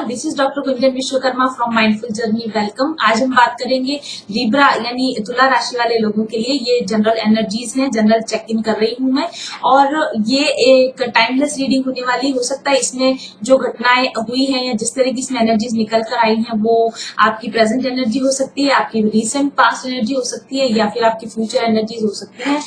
All, this is doctor Kunjan Vishwakarma from Mindful Journey. Welcome. आज हम बात करेंगे लिब्रा यानी तुला राशि वाले लोगों के लिए। ये जनरल एनर्जीज हैं, जनरल चेक इन कर रही हूं मैं, और ये एक टाइमलेस रीडिंग होने वाली। हो सकता है इसमें जो घटनाएं हुई हैं या जिस तरह की इसमें एनर्जीज निकल कर आई हैं वो आपकी प्रेजेंट एनर्जी हो सकती है, आपकी रिसेंट पास्ट एनर्जी हो सकती है, या फिर आपकी फ्यूचर एनर्जीज हो सकती है।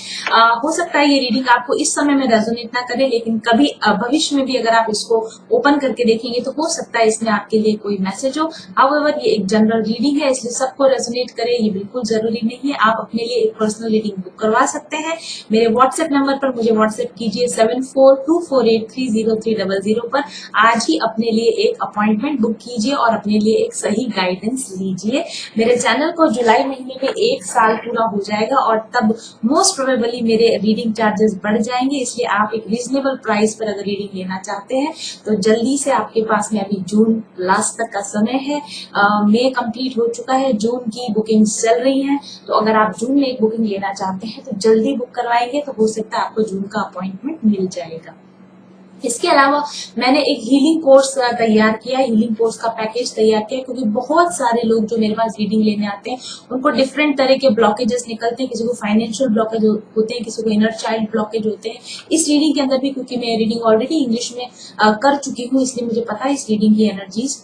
हो सकता है ये रीडिंग आपको इस समय में रेजोनेट ना करे, लेकिन कभी भविष्य में भी अगर आप इसको ओपन करके देखेंगे तो हो सकता है इसमें आपके लिए कोई मैसेज हो। हाउएवर ये एक जनरल रीडिंग है, इसलिए सबको रेजोनेट करे ये बिल्कुल जरूरी नहीं है। आप अपने लिए एक पर्सनल रीडिंग बुक करवा सकते हैं। मेरे व्हाट्सएप नंबर पर मुझे व्हाट्सएप कीजिए 7424830300 पर। आज ही अपने लिए एक अपॉइंटमेंट बुक कीजिए और अपने लिए एक सही गाइडेंस लीजिए। मेरे चैनल को जुलाई महीने में 1 साल पूरा हो जाएगा और तब मोस्ट प्रोबेबली मेरे रीडिंग चार्जेस बढ़ जाएंगे, इसलिए आप एक रीजनेबल प्राइस पर अगर रीडिंग लेना चाहते हैं तो जल्दी से आपके पास में अभी जून लास्ट तक का समय है। मई कंप्लीट हो चुका है, जून की बुकिंग चल रही है, तो अगर आप जून में एक बुकिंग लेना चाहते हैं तो जल्दी बुक करवाएंगे तो हो सकता है आपको जून का अपॉइंटमेंट मिल जाएगा। इसके अलावा मैंने एक हीलिंग कोर्स तैयार किया, हीलिंग कोर्स का पैकेज तैयार किया, क्योंकि बहुत सारे लोग जो मेरे पास रीडिंग लेने आते हैं उनको डिफरेंट तरह के ब्लॉकेजेस निकलते हैं। किसी को फाइनेंशियल ब्लॉकेज होते हैं, किसी को इनर चाइल्ड ब्लॉकेज होते हैं। इस रीडिंग के अंदर भी, क्योंकि मैं रीडिंग ऑलरेडी इंग्लिश में कर चुकी हूँ, इसलिए मुझे पता है इस रीडिंग की एनर्जीज।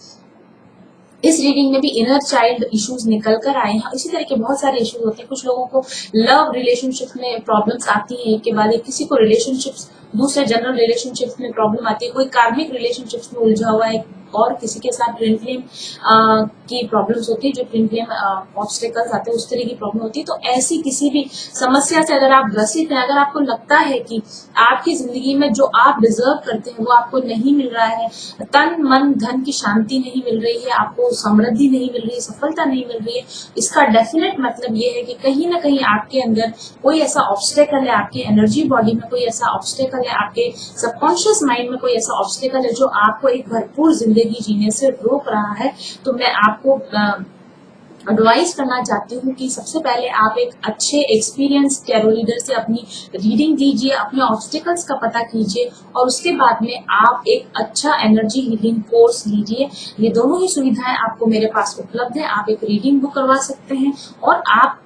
इस रीडिंग में भी इनर चाइल्ड इश्यूज निकल कर आए हैं। इसी तरह के बहुत सारे इश्यूज होते हैं। कुछ लोगों को लव रिलेशनशिप में प्रॉब्लम्स आती हैं एक के बाद एक, किसी को रिलेशनशिप्स, दूसरे जनरल रिलेशनशिप्स में प्रॉब्लम आती है, कोई कार्मिक रिलेशनशिप्स में उलझा हुआ है, और किसी के साथ ट्विन फ्लेम की प्रॉब्लम्स होती है, जो ट्विन फ्लेम ऑब्स्टेकल्स आते हैं उस तरह की प्रॉब्लम होती है। तो ऐसी किसी भी समस्या से अगर आप ग्रसित हैं, अगर आपको लगता है कि आपकी जिंदगी में जो आप डिजर्व करते हैं वो आपको नहीं मिल रहा है, तन मन धन की शांति नहीं मिल रही है, आपको समृद्धि नहीं मिल रही है, सफलता नहीं मिल रही है, इसका डेफिनेट मतलब ये है कि कहीं ना कहीं आपके अंदर कोई ऐसा ऑब्स्टेकल है, आपकी एनर्जी बॉडी में कोई ऐसा ऑब्स्टेकल है, आपके सबकॉन्शियस माइंड में कोई ऐसा ऑब्स्टेकल है जो आपको एक भरपूर जिंदगी जीने से रोक रहा है। तो मैं आपको एडवाइस करना चाहती हूँ कि सबसे पहले आप एक अच्छे एक्सपीरियंस टैरो रीडर से अपनी रीडिंग दीजिए, अपने ऑब्स्टिकल्स का पता कीजिए, और उसके बाद में आप एक अच्छा एनर्जी हीलिंग कोर्स लीजिए। ये दोनों ही सुविधाएं आपको मेरे पास उपलब्ध है। आप एक रीडिंग बुक करवा सकते हैं और आप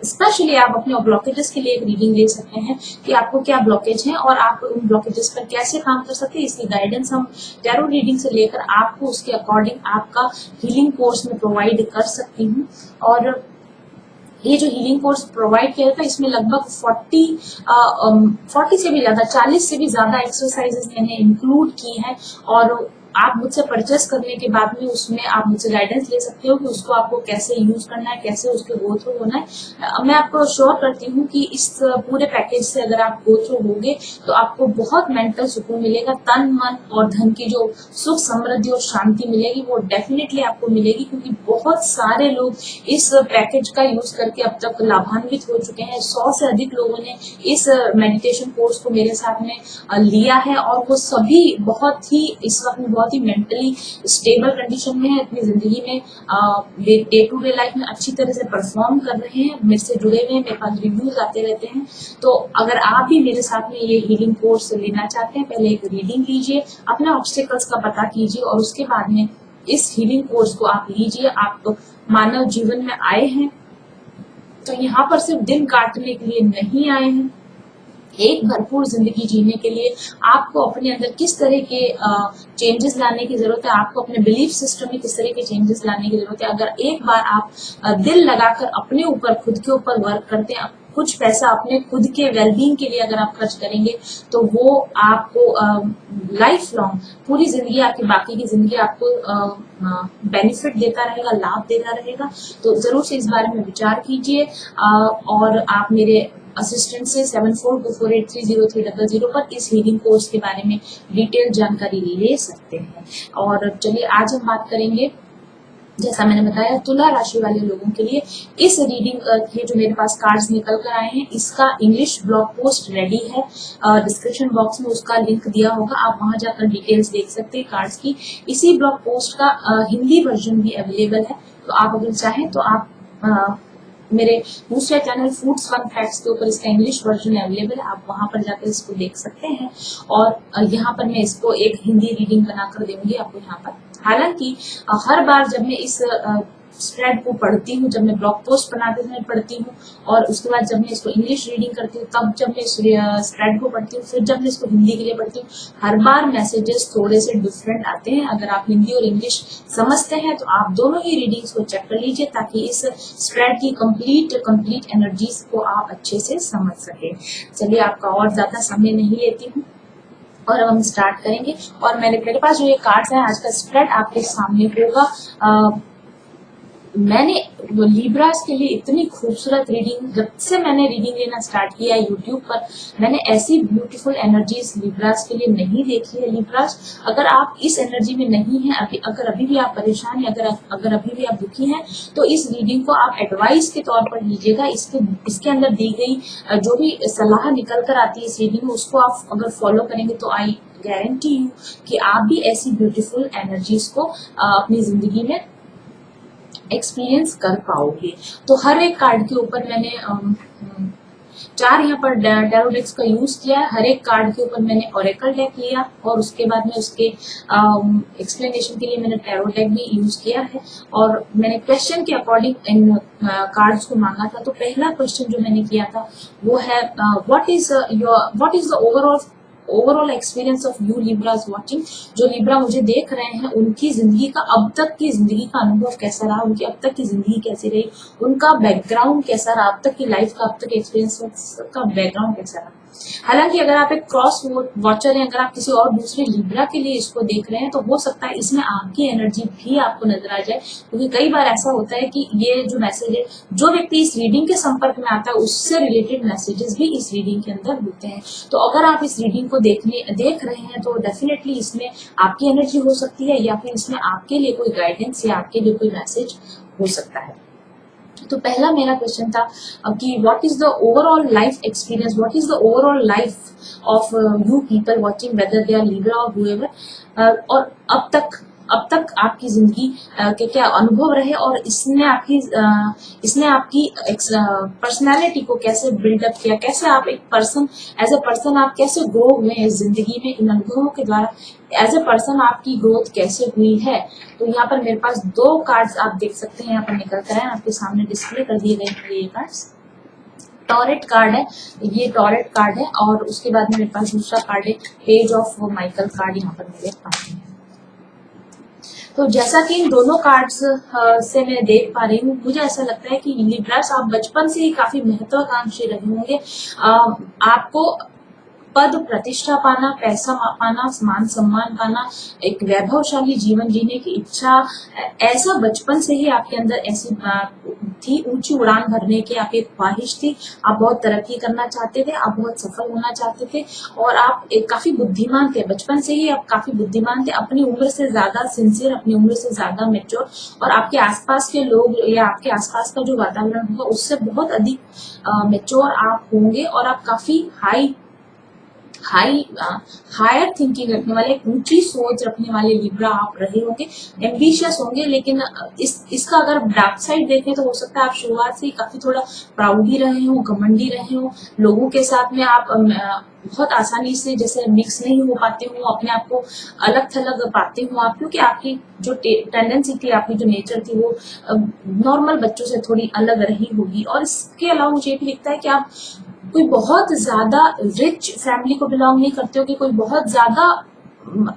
स्पेशली आप अपने ब्लॉकेजेस के लिए एक रीडिंग ले सकते हैं कि आपको क्या ब्लॉकेज है और आप उन ब्लॉकेजेस पर कैसे काम कर सकते हैं। इसकी गाइडेंस हम टैरो रीडिंग से लेकर आपको उसके अकॉर्डिंग आपका हीलिंग कोर्स में प्रोवाइड कर सकती हूँ। और ये जो हीलिंग कोर्स प्रोवाइड किया था इसमें लगभग 40 से भी ज्यादा, 40 से भी ज्यादा एक्सरसाइजेस मैंने इंक्लूड की हैं, और आप मुझसे परचेस करने के बाद में उसमें आप मुझसे गाइडेंस ले सकते हो कि उसको आपको कैसे यूज करना है, कैसे उसके गो थ्रू होना है। मैं आपको श्योर करती हूँ कि इस पूरे पैकेज से अगर आप गो थ्रू होंगे तो आपको बहुत मेंटल सुकून मिलेगा, तन मन और धन की जो सुख समृद्धि और शांति मिलेगी वो डेफिनेटली आपको मिलेगी, क्योंकि बहुत सारे लोग इस पैकेज का यूज करके अब तक लाभान्वित हो चुके हैं। 100 से अधिक लोगों ने इस मेडिटेशन कोर्स को मेरे साथ में लिया है, और वो सभी बहुत ही इस वक्त में बहुत ही मेंटली स्टेबल कंडीशन में है, अपनी जिंदगी में डे टू डे लाइफ में अच्छी तरह से परफॉर्म कर रहे हैं, मेरे से जुड़े हुए हैं, मेरे पास रिव्यूज आते रहते हैं। तो अगर आप भी मेरे साथ में ये हीलिंग कोर्स लेना चाहते हैं, पहले एक रीडिंग लीजिए, अपने ऑब्स्टिकल्स का पता कीजिए, और उसके बाद में इस हीलिंग कोर्स को आप लीजिए। आप तो मानव जीवन में आए हैं तो यहाँ पर सिर्फ दिन काटने के लिए नहीं आए हैं, एक भरपूर जिंदगी जीने के लिए। आपको अपने अंदर किस तरह के चेंजेस लाने की जरूरत है, आपको अपने बिलीफ सिस्टम में किस तरह के चेंजेस लाने की जरूरत है। अगर एक बार आप दिल लगाकर अपने ऊपर, खुद के ऊपर वर्क करते हैं, कुछ पैसा अपने खुद के वेलबींग के लिए अगर आप खर्च करेंगे तो वो आपको लाइफ लॉन्ग, पूरी जिंदगी, आपकी बाकी की जिंदगी आपको बेनिफिट देता रहेगा, लाभ देता रहेगा। तो जरूर से इस बारे में विचार कीजिए, और आप मेरे असिस्टेंट से 7424830300 पर इस हीलिंग कोर्स के बारे में डिटेल जानकारी ले सकते हैं। और चलिए आज हम बात करेंगे, जैसा मैंने बताया, तुला राशि वाले लोगों के लिए इस रीडिंग के जो मेरे पास कार्ड्स निकल कर आए हैं, इसका इंग्लिश ब्लॉग पोस्ट रेडी है। डिस्क्रिप्शन बॉक्स में उसका लिंक दिया होगा, आप वहां जाकर डिटेल्स देख सकते हैं कार्ड्स की। इसी ब्लॉग पोस्ट का हिंदी वर्जन भी अवेलेबल है, तो आप अगर चाहें तो आप मेरे दूसरे चैनल फूड्स फन फैक्ट्स के ऊपर इसका इंग्लिश वर्जन अवेलेबल है, आप वहां पर जाकर इसको देख सकते हैं। और यहाँ पर मैं इसको एक हिंदी रीडिंग बनाकर दूंगी आपको यहाँ पर। हालांकि हर बार जब मैं इस स्प्रेड को पढ़ती हूँ, जब मैं ब्लॉग पोस्ट बनाते समय पढ़ती हूँ, और उसके बाद जब मैं इसको इंग्लिश रीडिंग करती हूँ, तब जब मैं स्प्रेड को पढ़ती हूँ, फिर जब मैं इसको हिंदी के लिए पढ़ती हूँ, हर बार मैसेजेस थोड़े से डिफरेंट आते हैं। अगर आप हिंदी और इंग्लिश समझते हैं तो आप दोनों ही रीडिंग्स को चेक कर लीजिए, ताकि इस स्प्रेड की कंप्लीट एनर्जीज को आप अच्छे से समझ सके। चलिए, आपका और ज्यादा समय नहीं लेती हूँ और अब हम स्टार्ट करेंगे। और मेरे पास जो ये कार्ड्स है, आज का स्प्रेड आपके सामने होगा। मैंने लिब्रास के लिए इतनी खूबसूरत रीडिंग, जब से मैंने रीडिंग लेना स्टार्ट किया यूट्यूब पर, मैंने ऐसी ब्यूटीफुल एनर्जीज लिब्रास के लिए नहीं देखी है। लिब्रास, अगर आप इस एनर्जी में नहीं है, अगर अभी भी आप परेशान हैं, अगर अभी भी आप दुखी हैं, तो इस रीडिंग को आप एडवाइस के तौर पर लीजिएगा। इसके अंदर दी गई जो भी सलाह निकल कर आती है इस रीडिंग में, उसको आप अगर फॉलो करेंगे तो आई गारंटी यू कि आप भी ऐसी ब्यूटीफुल एनर्जीज को अपनी जिंदगी में एक्सपीरियंस कर पाओगे। तो हर एक कार्ड के ऊपर मैंने 4 यहाँ पर टैरो डेक्स का यूज किया है। हर एक कार्ड के ऊपर मैंने ओरेकल डेक लिया, और उसके बाद में उसके एक्सप्लेनेशन के लिए मैंने टैरो डेक भी यूज किया है। और मैंने क्वेश्चन के अकॉर्डिंग इन कार्ड्स को मांगा था। तो पहला क्वेश्चन जो मैंने किया था वो है, what is the overall experience of you Libras watching. जो लिब्रा मुझे देख रहे हैं, उनकी जिंदगी का अब तक की जिंदगी का अनुभव कैसा रहा, उनकी अब तक की जिंदगी कैसी रही, उनका बैकग्राउंड कैसा रहा, अब तक की लाइफ का, अब तक एक्सपीरियंस का बैकग्राउंड कैसा रहा। हालांकि अगर आप एक क्रॉस वॉचर हैं, अगर आप किसी और दूसरे लिब्रा के लिए इसको देख रहे हैं, तो हो सकता है इसमें आपकी एनर्जी भी आपको नजर आ जाए, क्योंकि कई बार ऐसा होता है कि ये जो मैसेज है, जो व्यक्ति इस रीडिंग के संपर्क में आता है, उससे रिलेटेड मैसेजेस भी इस रीडिंग के अंदर होते हैं। तो अगर आप इस रीडिंग को देख रहे हैं, तो डेफिनेटली इसमें आपकी एनर्जी हो सकती है, या फिर इसमें आपके लिए कोई गाइडेंस या आपके लिए कोई मैसेज हो सकता है। तो पहला मेरा क्वेश्चन था कि what is the overall life experience, what is the overall life of you people watching, whether they are Libra और हुएवर। और अब तक आपकी जिंदगी के क्या अनुभव रहे, और इसने आपकी पर्सनालिटी को कैसे बिल्डअप किया, कैसे आप एक पर्सन, एज ए पर्सन आप कैसे ग्रो हुए हैं जिंदगी में, इन अनुभवों के द्वारा एज ए पर्सन आपकी ग्रोथ कैसे हुई है। तो यहाँ पर मेरे पास 2 कार्ड्स आप देख सकते हैं, यहाँ पर निकल कर है, आपके सामने डिस्प्ले कर दिए गए हैं ये कार्ड्स। टॉरेट कार्ड है, ये टॉरेट कार्ड है, और उसके बाद में मेरे पास दूसरा कार्ड है पेज ऑफ माइकल कार्ड यहाँ पर मेरे पास है। तो जैसा कि इन दोनों कार्ड्स से मैं देख पा रही हूँ, मुझे ऐसा लगता है कि लिब्रास, आप बचपन से ही काफी महत्वाकांक्षी रहे होंगे। आपको पद प्रतिष्ठा पाना, पैसा पाना, मान सम्मान पाना, एक वैभवशाली जीवन जीने की इच्छा, ऐसा बचपन से ही आपके अंदर ऐसी थी, ऊंची उड़ान भरने की आपकी ख्वाहिश थी। आप बहुत तरक्की करना चाहते थे, आप बहुत सफल होना चाहते थे, और आप एक काफी बुद्धिमान थे। बचपन से ही आप काफी बुद्धिमान थे, अपनी उम्र से ज्यादा सिंसियर, अपनी उम्र से ज्यादा मेच्योर, और आपके आसपास के लोग या आपके आसपास का जो वातावरण होगा उससे बहुत अधिक मेच्योर आप होंगे, और आप काफी हायर थिंकिंग रखने वाले, ऊंची सोच रखने वाले लिब्रा आप रहे होंगे, एम्बिशियस होंगे। लेकिन इसका अगर डार्क साइड देखें, तो हो सकता है आप शुरुआत से ही काफी थोड़ा प्राउडी रहे हो, घमंडी रहे हो, लोगों के साथ में आप बहुत आसानी से जैसे मिक्स नहीं हो पाते हो, अपने आप को अलग थलग पाते हो आप, क्योंकि आपकी जो टेंडेंसी थी, आपकी जो नेचर थी, वो नॉर्मल बच्चों से थोड़ी अलग रही होगी। और इसके अलावा मुझे भी लगता है कि आप कोई बहुत ज्यादा रिच फैमिली को बिलोंग नहीं करते हो, कि कोई बहुत ज्यादा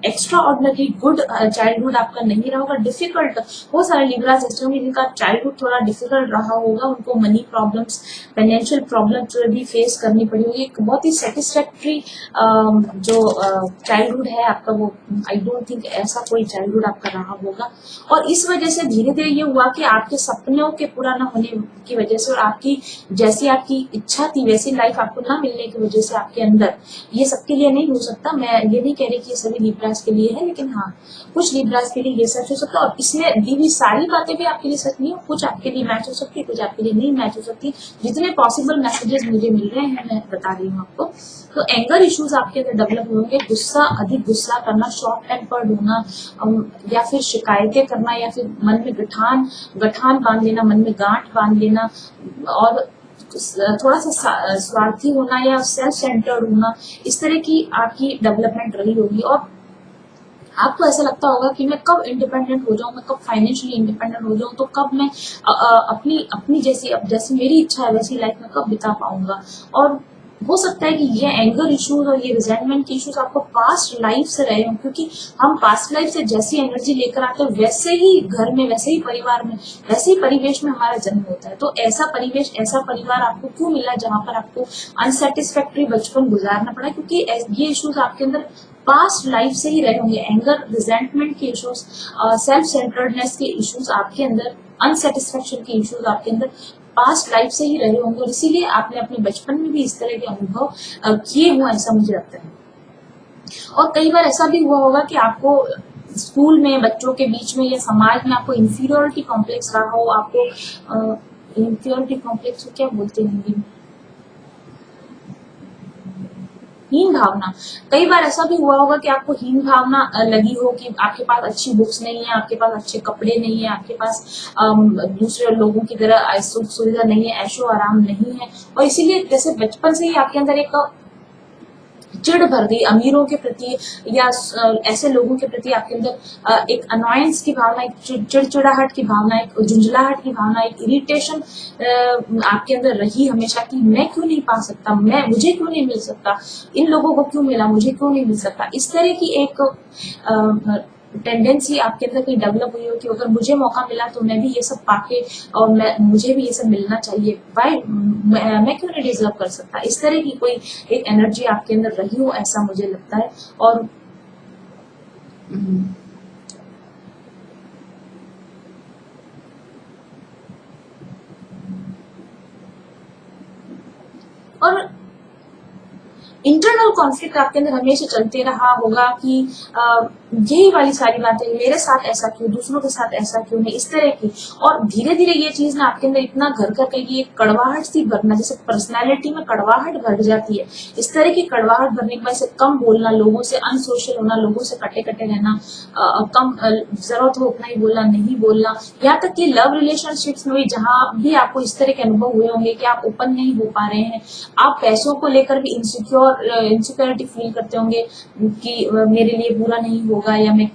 एक्स्ट्रा ऑर्डिनरी गुड चाइल्डहुड आपका नहीं रहा होगा, डिफिकल्ट। बहुत सारे लिब्रास ऐसे होंगे जिनका चाइल्डहुड थोड़ा डिफिकल्ट रहा होगा, उनको मनी प्रॉब्लम्स, फाइनेंशियल प्रॉब्लम्स भी फेस करनी पड़ी होगी। एक बहुत ही सेटिस्फैक्ट्री जो चाइल्डहुड है आपका, वो आई डोंट थिंक ऐसा कोई चाइल्डहुड आपका रहा होगा। और इस वजह से धीरे धीरे ये हुआ कि आपके सपनों के पूरा न होने की वजह से, और आपकी जैसी आपकी इच्छा थी वैसी लाइफ आपको ना मिलने की वजह से, आपके अंदर, ये सबके लिए नहीं हो सकता, मैं ये नहीं कह रही कि सभी लिब्रास के लिए है, लेकिन हाँ, कुछ लिब्रास के लिए ये सच हो सकता है। और इसमें दी हुई सारी बातें भी आपके लिए सच नहीं हो, कुछ आपके लिए मैच हो सकती है, कुछ आपके लिए नहीं मैच हो सकती। जितने पॉसिबल मैसेजेस मुझे मिल रहे हैं, मैं बता रही हूँ आपको। तो एंगर इश्यूज आपके अंदर डेवलप होंगे, अधिक गुस्सा करना, शॉर्ट टेम्पर्ड होना, या फिर शिकायतें करना, या फिर मन में गठान बांध लेना, मन में गांठ बांध लेना, और थोड़ा सा स्वार्थी होना या सेल्फ सेंटर्ड होना, इस तरह की आपकी डेवलपमेंट रही होगी। और आपको ऐसा लगता होगा कि मैं कब इंडिपेंडेंट हो जाऊं, मैं कब फाइनेंशियली इंडिपेंडेंट हो जाऊं, तो कब मैं अपनी अपनी जैसी अब जैसी मेरी इच्छा है वैसी लाइफ में कब बिता पाऊंगा। और हो सकता है कि ये एंगर इश्यूज और ये रिजेंटमेंट के इश्यूज आपको पास्ट लाइफ से रहे हों, क्योंकि हम पास्ट लाइफ से जैसी एनर्जी लेकर आते हैं वैसे ही घर में, वैसे ही परिवार में, वैसे ही परिवेश में हमारा जन्म होता है। तो ऐसा परिवेश, ऐसा परिवार आपको क्यों मिला जहां पर आपको अनसेटिस्फैक्ट्री बचपन गुजारना पड़ा, क्योंकि ये इश्यूज आपके अंदर पास्ट लाइफ से ही रहे होंगे। एंगर, रिजेंटमेंट के इश्यूज, सेल्फ सेंटर्डनेस के इश्यूज आपके अंदर, अनसेटिस्फेक्शन के इश्यूज आपके अंदर पास्ट लाइफ से ही रहे होंगे, और इसीलिए आपने अपने बचपन में भी इस तरह के अनुभव किए हुए, ऐसा मुझे लगता है। और कई बार ऐसा भी हुआ होगा कि आपको स्कूल में बच्चों के बीच में या समाज में आपको इंफीरियोरिटी कॉम्प्लेक्स रहा हो, आपको इंफीरियोरिटी कॉम्प्लेक्स को क्या बोलते हैं हिंदी में, हीन भावना। कई बार ऐसा भी हुआ होगा कि आपको हीन भावना लगी हो कि आपके पास अच्छी बुक्स नहीं है, आपके पास अच्छे कपड़े नहीं है, आपके पास दूसरे लोगों की तरह सुख सुविधा नहीं है, ऐशो आराम नहीं है, और इसीलिए जैसे बचपन से ही आपके अंदर एक चिढ़ भर गई अमीरों के प्रति या ऐसे लोगों के प्रति आपके अंदर एक अनॉयंस की भावना, एक चिड़चिड़ाहट की भावना, एक झुंझलाहट की भावना, एक इरिटेशन आपके अंदर रही हमेशा कि मैं क्यों नहीं पा सकता, मैं मुझे क्यों नहीं मिल सकता, इन लोगों को क्यों मिला, मुझे क्यों नहीं मिल सकता। इस तरह की एक टेंडेंसी आपके अंदर कहीं डेवलप हुई हो कि अगर मुझे मौका मिला तो मैं भी ये सब पाके, और मुझे भी ये सब मिलना चाहिए, वाई मैं क्यों नहीं डिजर्व कर सकता। इस तरह की कोई एक एनर्जी आपके अंदर रही हो, ऐसा मुझे लगता है। और और इंटरनल कॉन्फ्लिक्ट आपके अंदर हमेशा चलते रहा होगा कि यही वाली सारी बातें, मेरे साथ ऐसा क्यों, दूसरों के साथ ऐसा क्यों नहीं, इस तरह की। और धीरे धीरे ये चीज ना आपके अंदर इतना घर कर गई कि एक कड़वाहट सी भरना, जैसे पर्सनैलिटी में कड़वाहट भर जाती है, इस तरह की कड़वाहट भरने की वजह से कम बोलना, लोगों से अनसोशल होना, लोगों से कटे कटे रहना, कम जरूरत हो उतना ही बोलना, नहीं बोलना। यहाँ तक कि लव रिलेशनशिप्स में भी जहाँ भी आपको इस तरह के अनुभव हुए होंगे कि आप ओपन नहीं हो पा रहे हैं, आप पैसों को लेकर भी इनसिक्योरिटी फील करते होंगे कि मेरे लिए पूरा नहीं होगा, या मैं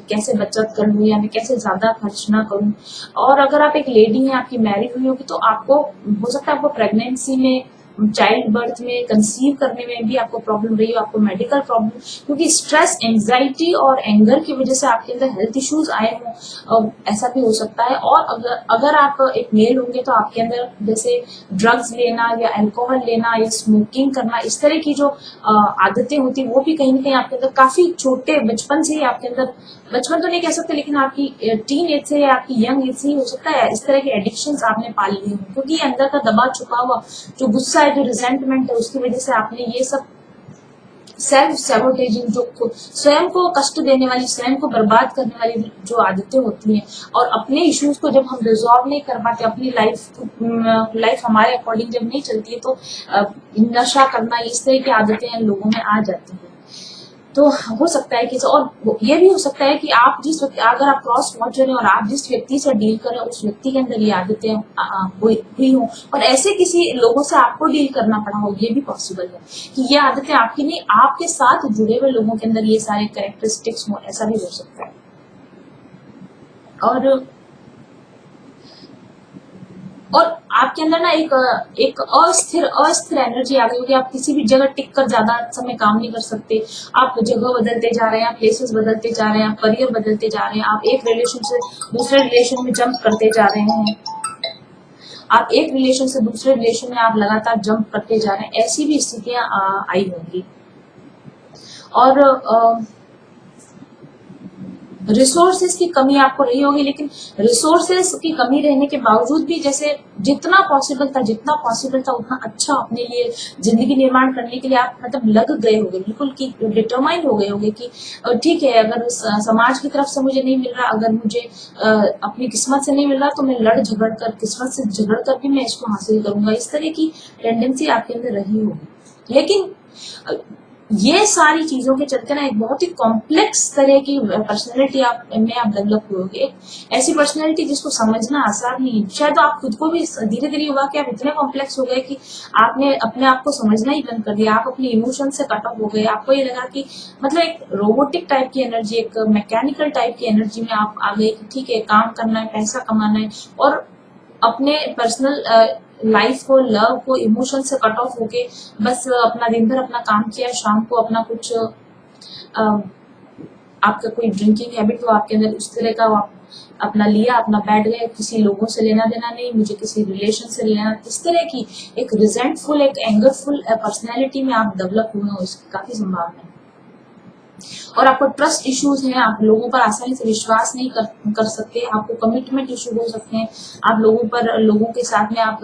कैसे बचत कर लूं, या मैं कैसे ज्यादा खर्च ना करूं। और अगर आप एक लेडी हैं, आपकी मैरिड हुई होगी, तो आपको हो सकता है आपको प्रेगनेंसी में, चाइल्ड बर्थ में, कंसीव करने में भी आपको प्रॉब्लम रही हो, आपको मेडिकल प्रॉब्लम, क्योंकि स्ट्रेस, एंजाइटी और एंगर की वजह से आपके अंदर हेल्थ इश्यूज आए हों, ऐसा भी हो सकता है। और अगर आप एक मेल होंगे तो आपके अंदर जैसे ड्रग्स लेना या अल्कोहल लेना या स्मोकिंग करना, इस तरह की जो आदतें होती वो भी कहीं ना कहीं आपके अंदर काफी छोटे बचपन से ही आपके अंदर, बचपन तो नहीं कह सकते लेकिन आपकी टीन एज से या आपकी यंग एज से ही हो सकता है इस तरह के एडिक्शंस आपने पाल लिए हों, क्योंकि ये अंदर का दबा छुपा हुआ जो गुस्सा है, जो रिजेंटमेंट है, उसकी वजह से आपने ये सब सेल्फ सेबोटेजिंग, जो स्वयं को कष्ट देने वाली, स्वयं को बर्बाद करने वाली जो आदतें होती हैं, और अपने इश्यूज को जब हम रिजॉल्व नहीं कर पाते, अपनी लाइफ हमारे अकॉर्डिंग जब नहीं चलती है, तो नशा करना, इस तरह की आदतें लोगों में आ जाती है। तो हो सकता है कि, और ये भी हो सकता है कि आप जिस व्यक्ति, अगर आप क्रॉस पहुंच रहे हैं और आप जिस व्यक्ति से डील कर रहे हैं उस व्यक्ति के अंदर ये आदतें हुई हो, और ऐसे किसी लोगों से आपको डील करना पड़ा हो, ये भी पॉसिबल है कि ये आदतें आपकी नहीं, आपके साथ जुड़े हुए लोगों के अंदर ये सारे कैरेक्टरिस्टिक्स हो, ऐसा भी हो सकता है। और आपके अंदर ना एक अस्थिर एनर्जी आ गई होगी, आप किसी भी जगह टिक कर ज्यादा समय काम नहीं कर सकते, आप जगह बदलते जा रहे हैं, आप प्लेसेस बदलते जा रहे हैं, आप करियर बदलते जा रहे हैं, आप एक रिलेशन से दूसरे रिलेशन में जंप करते जा रहे हैं, आप एक रिलेशन से दूसरे रिलेशन में आप लगातार जंप करते जा रहे हैं, ऐसी भी स्थितियां आई होंगी। और रिसोर्सेज की कमी आपको रही होगी, लेकिन रिसोर्सेज की कमी रहने के बावजूद भी जैसे जितना पॉसिबल था उतना अच्छा अपने लिए जिंदगी निर्माण करने के लिए आप मतलब लग गए होगे, बिल्कुल कि डिटरमाइंड हो गए होगे कि ठीक है, अगर समाज की तरफ से मुझे नहीं मिल रहा, अगर मुझे अपनी किस्मत से नहीं मिल रहा, तो मैं लड़ झगड़ कर, किस्मत से झगड़ कर भी मैं इसको हासिल करूंगा। इस तरह की टेंडेंसी आपके अंदर रही होगी। लेकिन ये सारी चीजों के चलते ना एक बहुत ही कॉम्प्लेक्स तरह की पर्सनैलिटी आप डेवलप हुए। ऐसी पर्सनैलिटी जिसको समझना आसान नहीं है। शायद आप खुद को भी धीरे धीरे हुआ कि आप इतने कॉम्प्लेक्स हो गए कि आपने अपने आप को समझना ही बंद कर दिया। आप अपने इमोशन से कट ऑफ हो गए। आपको ये लगा कि मतलब एक रोबोटिक टाइप की एनर्जी, एक मैकेनिकल टाइप की एनर्जी में आप आ गए कि ठीक है, काम करना है, पैसा कमाना है, और अपने पर्सनल लाइफ को, लव को, इमोशन से कट ऑफ होके बस अपना दिन भर अपना काम किया, शाम को अपना कुछ आपका कोई ड्रिंकिंग हैबिट हो आपके अंदर उस तरह का, आप अपना लिया, अपना बैठ गए, किसी लोगों से लेना देना नहीं, मुझे किसी रिलेशन से लेना, इस तरह की एक रिजेंटफुल, एक एंगरफुल पर्सनैलिटी में आप डेवलप हुए हो, इसकी काफी संभावना है। और आपको ट्रस्ट इश्यूज हैं, आप लोगों पर आसानी से विश्वास नहीं कर सकते, आपको कमिटमेंट इशू हो सकते हैं, आप लोगों के साथ में आप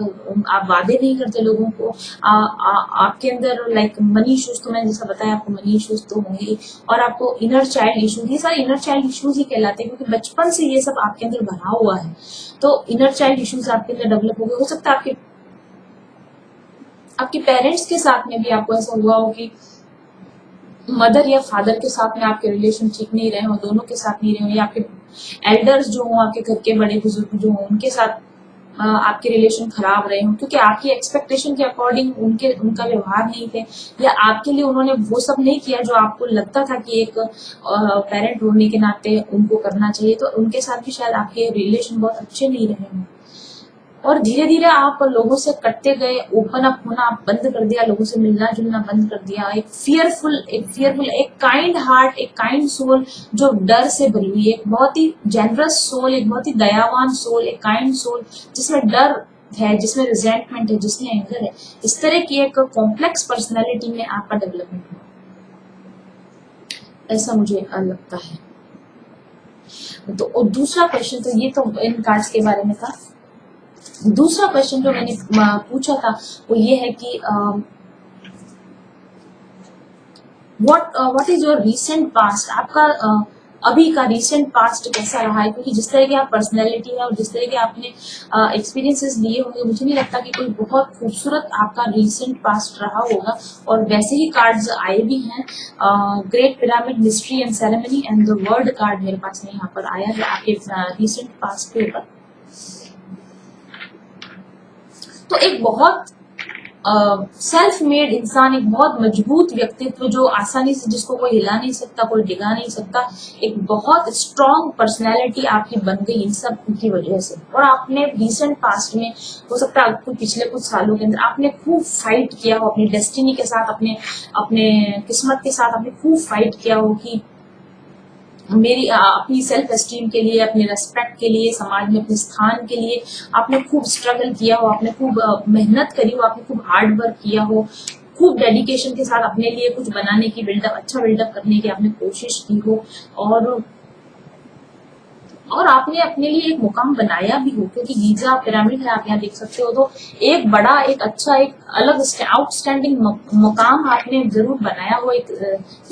वादे नहीं करते लोगों को, आपके अंदर लाइक मनी इश्यूज, तो मैंने जैसा बताया आपको मनी इश्यूज तो होंगे, और आपको इनर चाइल्ड इश्यूज, ये सारे इनर चाइल्ड इश्यूज ही कहलाते हैं क्योंकि बचपन से ये सब आपके अंदर भरा हुआ है। तो इनर चाइल्ड इश्यूज आपके अंदर डेवलप हो गए। हो सकता है आपके पेरेंट्स के साथ में भी आपको ऐसा हुआ हो कि मदर या फादर के साथ में आपके रिलेशन ठीक नहीं रहे हो, दोनों के साथ नहीं रहे हो, या आपके एल्डर्स जो हो, आपके घर के बड़े बुजुर्ग जो हो, उनके साथ आपके रिलेशन खराब रहे हो क्योंकि आपकी एक्सपेक्टेशन के अकॉर्डिंग उनका व्यवहार नहीं थे, या आपके लिए उन्होंने वो सब नहीं किया जो आपको लगता था कि एक पेरेंट होने के नाते उनको करना चाहिए। तो उनके साथ भी शायद आपके रिलेशन बहुत अच्छे नहीं रहे हों, और धीरे धीरे आप लोगों से कटते गए, ओपन अप होना आप बंद कर दिया, लोगों से मिलना जुलना बंद कर दिया। एक काइंड हार्ट, एक काइंड सोल जो डर से भरी हुई है, एक बहुत ही जेनरस सोल, एक बहुत ही दयावान सोल, एक काइंड सोल जिसमें डर है, जिसमें रिजेंटमेंट है, जिसमें एंगर है, इस तरह की एक कॉम्प्लेक्स पर्सनैलिटी में आपका डेवलपमेंट हो, ऐसा मुझे लगता है। तो और दूसरा क्वेश्चन, तो ये तो इन कार्ड्स के बारे में था। दूसरा क्वेश्चन जो मैंने पूछा था वो ये है कि what is your recent past, आपका अभी का रीसेंट पास्ट कैसा रहा है, क्योंकि जिस तरह की आप पर्सनैलिटी है और जिस तरह के आपने एक्सपीरियंसेस लिए होंगे, मुझे नहीं लगता कि कोई बहुत खूबसूरत आपका रीसेंट पास्ट रहा होगा। और वैसे ही कार्ड्स आए भी हैं, great pyramid, mystery and ceremony and the word card मेरे पास में यहाँ पर आया है आपके रीसेंट पास्ट के ऊपर। तो एक बहुत सेल्फ मेड इंसान, एक बहुत मजबूत व्यक्तित्व जो आसानी से, जिसको कोई हिला नहीं सकता, कोई डिगा नहीं सकता, एक बहुत स्ट्रॉन्ग पर्सनैलिटी आपकी बन गई इन सब की वजह से। और आपने रिसेंट पास्ट में, हो सकता है आपको पिछले कुछ सालों के अंदर, आपने खूब फाइट किया हो अपनी डेस्टिनी के साथ, अपने अपने किस्मत के साथ आपने खूब फाइट किया हो कि मेरी अपनी सेल्फ एस्टीम के लिए, अपने रेस्पेक्ट के लिए, समाज में अपने स्थान के लिए आपने खूब स्ट्रगल किया हो, आपने खूब मेहनत करी हो, आपने खूब हार्ड वर्क किया हो, खूब डेडिकेशन के साथ अपने लिए कुछ बनाने की, अच्छा बिल्डअप करने की आपने कोशिश की हो, और आपने अपने लिए एक मुकाम बनाया भी हो, क्योंकि गीजा पिरामिड है, आप यहाँ देख सकते हो। तो एक बड़ा, एक अच्छा, एक अलग आउटस्टैंडिंग मुकाम आपने जरूर बनाया हो, एक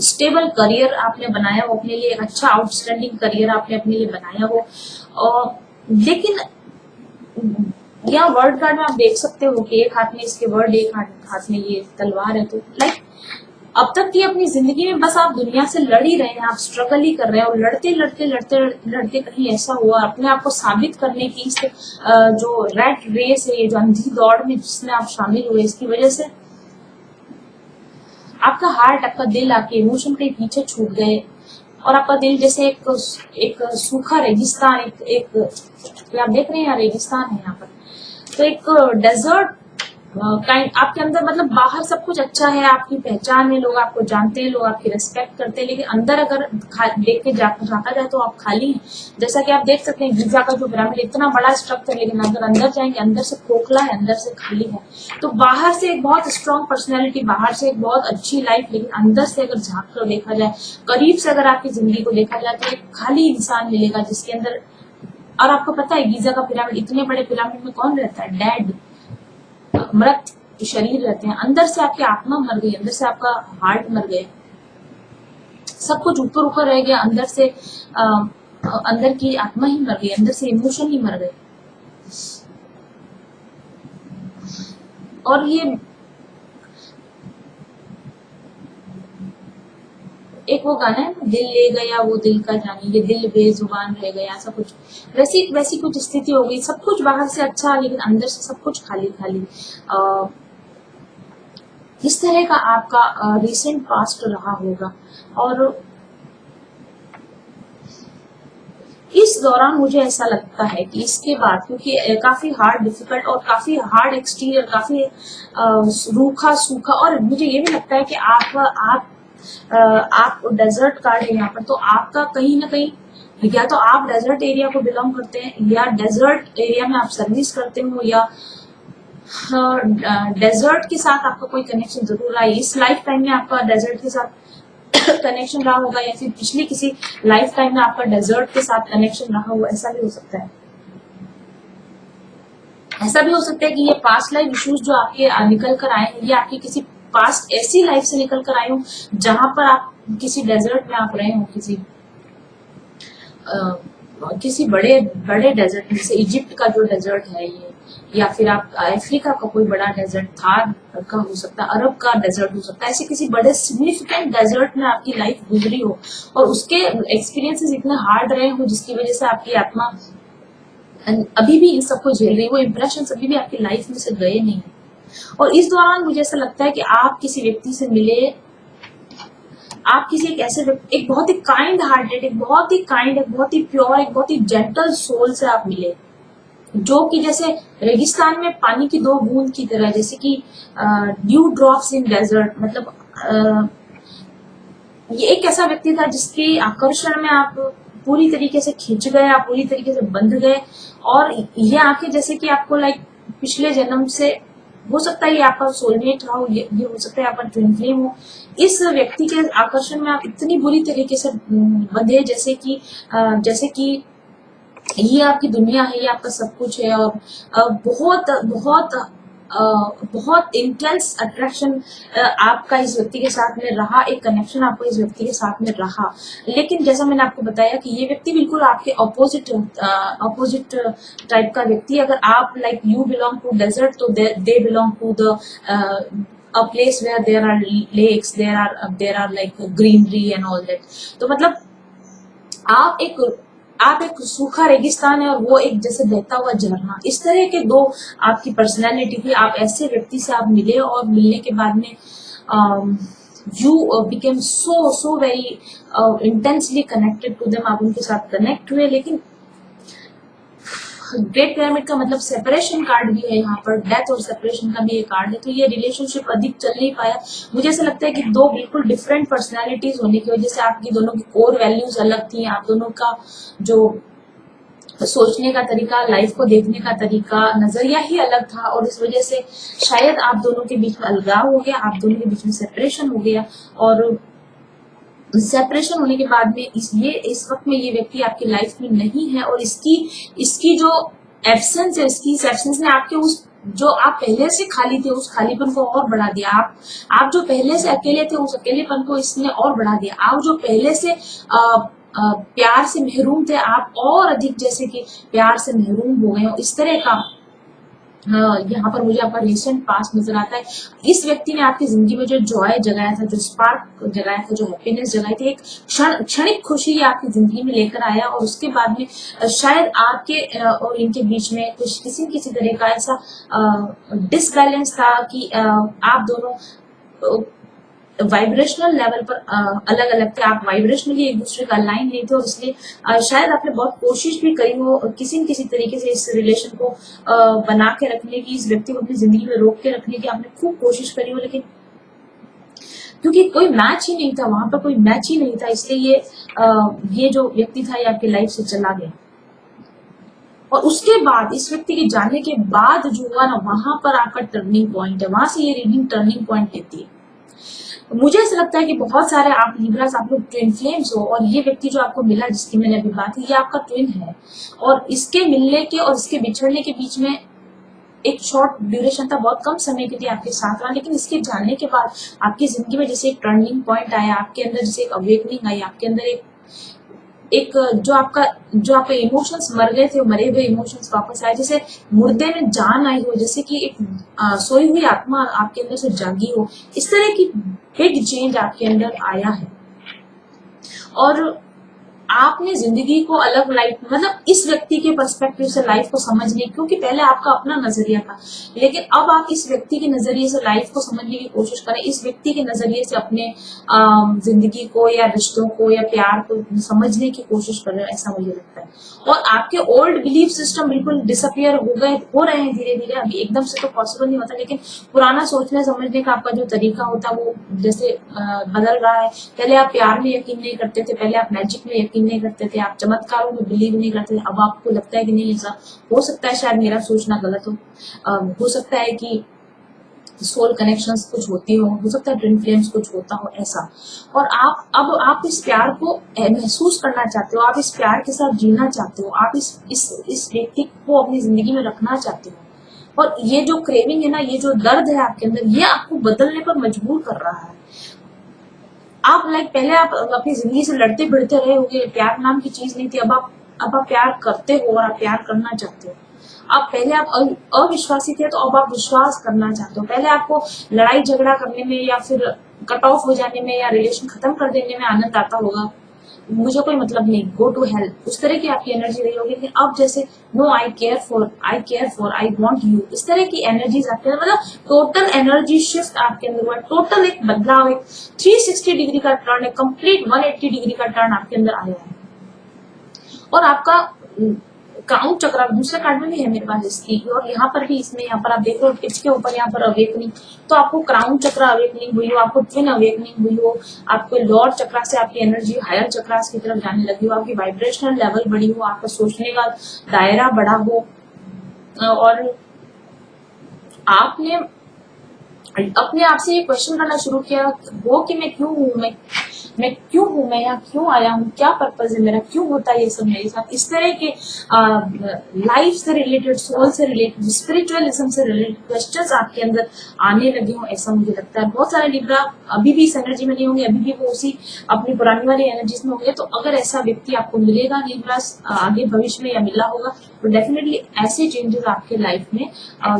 स्टेबल करियर आपने बनाया हो अपने लिए, एक अच्छा आउटस्टैंडिंग करियर आपने अपने लिए बनाया हो। और लेकिन यहाँ वर्ड कार्ड में आप देख सकते हो कि एक हाथ में इसके वर्ड, एक हाथ में ये तलवार है। तो लाइक अब तक की अपनी जिंदगी में बस आप दुनिया से लड़ ही रहे हैं, आप स्ट्रगल ही कर रहे हैं, और लड़ते लड़ते लड़ते लड़ते कहीं ऐसा हुआ अपने आप को साबित करने की, इस जो रैट रेस है, ये जो अंधी दौड़ में जिसमें आप शामिल हुए, इसकी वजह से आपका हार्ट, आपका दिल, आपके इमोशन कहीं पीछे छूट गए, और आपका दिल जैसे एक सूखा रेगिस्तान, एक आप देख रहे हैं यहाँ रेगिस्तान है यहाँ पर, तो एक डेजर्ट काइंड आपके अंदर, मतलब बाहर सब कुछ अच्छा है, आपकी पहचान है, लोग आपको जानते हैं, लोग आपकी रिस्पेक्ट करते हैं, लेकिन अंदर अगर देख के झांका जाए तो आप खाली हैं। जैसा कि आप देख सकते हैं गिजा का जो पिरामिड इतना बड़ा स्ट्रक्चर, लेकिन अगर अंदर जाएंगे अंदर से खोखला है, अंदर से खाली है। तो बाहर से एक बहुत स्ट्रॉन्ग पर्सनैलिटी, बाहर से एक बहुत अच्छी लाइफ, लेकिन अंदर से अगर झांक कर देखा जाए, करीब से अगर आपकी जिंदगी को देखा जाए, तो एक खाली इंसान मिलेगा जिसके अंदर, और आपको पता है गीजा का पिरामिड, इतने बड़े पिरामिड में कौन रहता है? डेड, मृत शरीर रहते हैं। अंदर से आपकी आत्मा मर गई, अंदर से आपका हार्ट मर गया, सब कुछ ऊपर ऊपर रह गया, अंदर से अंदर की आत्मा ही मर गई, अंदर से इमोशन ही मर गए। और ये एक वो गाना है ना, दिल ले गया वो दिल का जानी, ये दिल बेजुबान रह गया, ऐसा कुछ वैसी वैसी कुछ स्थिति हो गई। सब कुछ बाहर से अच्छा लेकिन अंदर से सब कुछ खाली खाली। इस तरह का आपका रिसेंट पास्ट रहा होगा। और इस दौरान मुझे ऐसा लगता है कि इसके बाद, क्योंकि काफी हार्ड डिफिकल्ट और काफी हार्ड एक्सटीरियर, काफी रूखा सूखा, और मुझे ये भी लगता है कि आप डेजर्ट कार्ड है यहाँ पर, तो आपका कहीं ना कहीं या तो आप डेजर्ट एरिया को बिलोंग करते हैं, या डेजर्ट एरिया में आप सर्विस करते हो, या डेजर्ट के साथ आपका कोई कनेक्शन जरूर रहा है। इस लाइफ टाइम में आपका डेजर्ट के साथ कनेक्शन रहा होगा, या फिर पिछली किसी लाइफ टाइम में आपका डेजर्ट के साथ कनेक्शन रहा हो, ऐसा भी हो सकता है। ऐसा भी हो सकता है कि ये पास्ट लाइफ इश्यूज जो आपके निकल कर आए हैं, ये आपकी किसी पास्ट ऐसी लाइफ से निकल कर आए हो जहां पर आप किसी डेजर्ट में आप रहे हो, किसी बड़े बड़े डेजर्ट, जैसे इजिप्ट का जो डेजर्ट है ये, या फिर आप अफ्रीका का कोई बड़ा डेजर्ट था का हो सकता है, अरब का डेजर्ट हो सकता है, ऐसे किसी बड़े सिग्निफिकेंट डेजर्ट में आपकी लाइफ गुजरी हो और उसके एक्सपीरियंसेस इतने हार्ड रहे हो जिसकी वजह से आपकी आत्मा अभी भी इन सबको झेल रही है, वो इम्प्रेशन अभी भी आपकी लाइफ में से गए नहीं। और इस दौरान मुझे ऐसा लगता है कि आप किसी व्यक्ति से मिले, आप किसी एक ऐसे व्यक्ति, एक बहुत ही काइंड हार्टेड, एक बहुत ही काइंड, एक बहुत ही प्योर, एक बहुत ही जेंटल सोल से आप मिले, जो कि जैसे रेगिस्तान में पानी की दो बूंद की तरह, जैसे कि ड्यू ड्रॉप्स इन डेजर्ट, मतलब ये एक ऐसा व्यक्ति था जिसके आकर्षण में आप पूरी तरीके से खिंच गए, आप पूरी तरीके से बंध गए, और ये आंखें जैसे कि आपको लाइक पिछले जन्म से, हो सकता है ये आपका सोलमेट रहा हो, ये हो सकता है आपका ट्विन फ्लेम हो। इस व्यक्ति के आकर्षण में आप इतनी बुरी तरीके से बंधे, जैसे कि ये आपकी दुनिया है, ये आपका सब कुछ है, और बहुत बहुत बहुत इंटेंस अट्रैक्शन आपका इस व्यक्ति के साथ में रहा, एक कनेक्शन आपको इस व्यक्ति के साथ में रहा। लेकिन जैसा मैंने आपको बताया कि ये व्यक्ति बिल्कुल आपके ऑपोजिट टाइप का व्यक्ति। अगर आप like you belong to desert, तो they belong to the a place where there are lakes, there are like greenery and all that। तो मतलब आप एक आप एक सूखा रेगिस्तान है और वो एक जैसे बहता हुआ झरना, इस तरह के दो आपकी पर्सनैलिटी थी। आप ऐसे व्यक्ति से आप मिले, और मिलने के बाद में you became so very intensely connected to them, आप उनके साथ कनेक्ट हुए। लेकिन ग्रेट पिरामिड का मतलब सेपरेशन कार्ड भी है यहाँ पर, डेथ और सेपरेशन का भी एक कार्ड है, तो ये रिलेशनशिप अधिक चल नहीं पाया। मुझे ऐसा लगता है कि दो बिल्कुल डिफरेंट पर्सनालिटीज होने की वजह से आपकी दोनों की कोर वैल्यूज अलग थी, आप दोनों का जो सोचने का तरीका, लाइफ को देखने का तरीका, नजरिया ही अलग था, और इस वजह से शायद आप दोनों के बीच में अलगाव हो गया, आप दोनों के बीच में सेपरेशन हो गया। और सेपरेशन होने के बाद में इस वक्त में ये व्यक्ति आपकी लाइफ में नहीं है, और इसकी जो एब्सेंस है, इसकी एब्सेंस ने आपके उस, जो आप पहले से खाली थे, उस खालीपन को और बढ़ा दिया। आप जो पहले से अकेले थे, उस अकेलेपन को इसने और बढ़ा दिया। आप जो पहले से प्यार से महरूम थे, आप और अधिक जैसे कि प्यार से महरूम हो गए हो, इस तरह का यहाँ पर मुझे आपका रिसेंट पास्ट नजर आता है। इस व्यक्ति ने आपकी जिंदगी में जो जॉय जगाया था, जो स्पार्क जगाया था, जो हैप्पीनेस जगाई थी, एक क्षणिक खुशी आपकी जिंदगी में लेकर आया, और उसके बाद में शायद आपके और इनके बीच में कुछ किसी तरह का ऐसा डिसबैलेंस था कि आप दोनों वाइब्रेशनल लेवल पर अलग अलग थे, आप वाइब्रेशनली एक दूसरे का अलाइन नहीं थे, और इसलिए शायद आपने बहुत कोशिश भी करी हो किसी न किसी तरीके से इस रिलेशन को बना के रखने की, इस व्यक्ति को अपनी जिंदगी में रोक के रखने की आपने खूब कोशिश करी हो, लेकिन क्योंकि कोई मैच ही नहीं था, वहां पर कोई मैच ही नहीं था, इसलिए ये जो व्यक्ति था ये आपकी लाइफ से चला गया। और उसके बाद इस व्यक्ति के जाने के बाद जो हुआ ना, वहां पर आपका टर्निंग पॉइंट है, वहां से ये रीडिंग टर्निंग पॉइंट लेती है। मुझे ऐसा लगता है कि बहुत सारे आप लिब्रास, आप लोग ट्विन फ्लेम्स हो, और ये व्यक्ति जो आपको मिला, जिसकी मैंने अभी बात की, ये आपका ट्विन है, और इसके मिलने के और इसके बिछड़ने के बीच में एक शॉर्ट ड्यूरेशन था, बहुत कम समय के लिए आपके साथ रहा, लेकिन इसके जाने के बाद आपकी जिंदगी में जैसे एक टर्निंग पॉइंट आया, आपके अंदर जैसे एक अवेकनिंग आई, आपके अंदर एक जो आपके इमोशंस मर गए थे, वो मरे हुए इमोशंस वापस आए, जैसे मुर्दे में जान आई हो, जैसे कि एक सोई हुई आत्मा आपके अंदर से जागी हो, इस तरह की बिग चेंज आपके अंदर आया है। और आपने जिंदगी को अलग लाइफ मतलब इस व्यक्ति के पर्सपेक्टिव से लाइफ को समझने, क्योंकि पहले आपका अपना नजरिया था, लेकिन अब आप इस व्यक्ति के नजरिए से लाइफ को समझने की कोशिश करें, इस व्यक्ति के नजरिए से अपने जिंदगी को या रिश्तों को या प्यार को समझने की कोशिश कर रहे हो, ऐसा मुझे लगता है। और आपके ओल्ड बिलीफ सिस्टम बिल्कुल डिसअपियर हो रहे हैं धीरे धीरे, अभी एकदम से तो पॉसिबल नहीं होता, लेकिन पुराना सोचने समझने का आपका जो तरीका होता है वो जैसे बदल रहा है। पहले आप प्यार में यकीन नहीं करते थे, पहले आप मैजिक में यकीन नहीं करते थे, आप चमत्कारों में बिलीव नहीं करते थे, अब आपको लगता है कि नहीं ऐसा हो सकता है, शायद मेरा सोचना गलत हो सकता है कि सोल कनेक्शंस कुछ होती हो सकता है ट्विन फ्लेम्स कुछ होता हो ऐसा। और आप इस प्यार को महसूस करना चाहते हो, आप इस प्यार के साथ जीना चाहते हो, आप इस व्यक्ति को अपनी जिंदगी में रखना चाहते हो। और ये जो क्रेविंग है ना, ये जो दर्द है आपके अंदर, ये आपको बदलने पर मजबूर कर रहा है। आप पहले आप अपनी जिंदगी से लड़ते भिड़ते रहे होगे, प्यार नाम की चीज नहीं थी, अब आप प्यार करते हो और आप प्यार करना चाहते हो। आप पहले आप अविश्वासी थे, तो अब आप विश्वास करना चाहते हो। पहले आपको लड़ाई झगड़ा करने में या फिर कट ऑफ हो जाने में या रिलेशन खत्म कर देने में आनंद आता होगा, मुझे कोई मतलब नहीं, गो टू हेल्प, उस तरह की आपकी एनर्जी रही होगी। लेकिन अब जैसे no, I care for, I want you, इस तरह की एनर्जीज आपके अंदर, मतलब टोटल एनर्जी शिफ्ट आपके अंदर हुआ, टोटल एक बदलाव, एक 360 डिग्री का टर्न, एक कंप्लीट 180 डिग्री का टर्न आपके अंदर आया है। और आपका क्राउन चक्र दूसरे कार्ड में भी है मेरे पास इसकी, और यहाँ पर भी, इसमें यहाँ पर आप देख रहे हो टिप्स के ऊपर यहाँ पर अवेकनिंग, तो आपको क्राउन चक्र अवेकनिंग हुई हो, आपको ट्विन अवेकनिंग हुई हो, आपको लॉर्ड चक्र से आपकी एनर्जी हायर चक्रास की तरफ जाने लगी हो, आपकी वाइब्रेशनल लेवल बढ़ी हो, आपका सोचने का दायरा बढ़ा हो, और आपने अपने आप से ये क्वेश्चन करना शुरू किया वो कि मैं क्यों हूँ, मैं क्यों हूँ, मैं यहाँ क्यों आया हूँ, क्या पर्पज है मेरा, क्यों होता है ये सब मेरे साथ। इस तरह के लाइफ से रिलेटेड, सोल से रिलेटेड, स्पिरिचुअलिज्म से रिलेटेड क्वेश्चंस आपके अंदर आने लगे हो, ऐसा मुझे लगता है। बहुत सारे लिब्रा अभी भी इस एनर्जी में नहीं होंगे, अभी भी वो उसी अपनी पुरानी वाली एनर्जीज में होंगे। तो अगर ऐसा व्यक्ति आपको मिलेगा लिब्रा आगे भविष्य में या मिला होगा, तो डेफिनेटली ऐसे चेंजेस आपके लाइफ में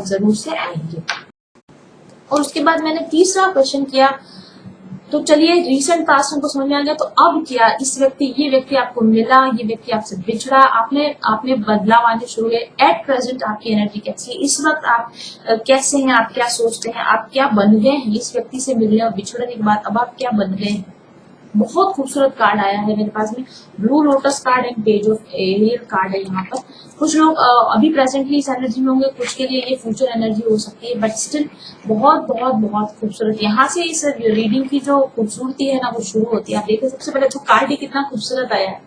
जरूर से आएंगे। और उसके बाद मैंने तीसरा क्वेश्चन किया, तो चलिए रिसेंट पास्ट हमको समझ में आ गया, तो अब क्या ये व्यक्ति आपको मिला, ये व्यक्ति आपसे बिछड़ा, आपने बदलाव आने शुरू हुए। एट प्रेजेंट आपकी एनर्जी कैसी है, इस वक्त आप कैसे हैं, आप क्या सोचते हैं, आप क्या बन गए हैं इस व्यक्ति से मिलने और बिछड़ने के बाद, अब आप क्या बन गए हैं। बहुत खूबसूरत कार्ड आया है मेरे पास में, blue lotus card and page of aerial card है यहाँ पर। कुछ लोग अभी प्रेजेंटली इस एनर्जी में होंगे, कुछ के लिए ये फ्यूचर एनर्जी हो सकती है, बट स्टिल बहुत बहुत बहुत खूबसूरत। यहाँ से इस रीडिंग की जो खूबसूरती है ना, वो शुरू होती है। आप देखिए सबसे पहले तो कार्ड ही कितना खूबसूरत आया है,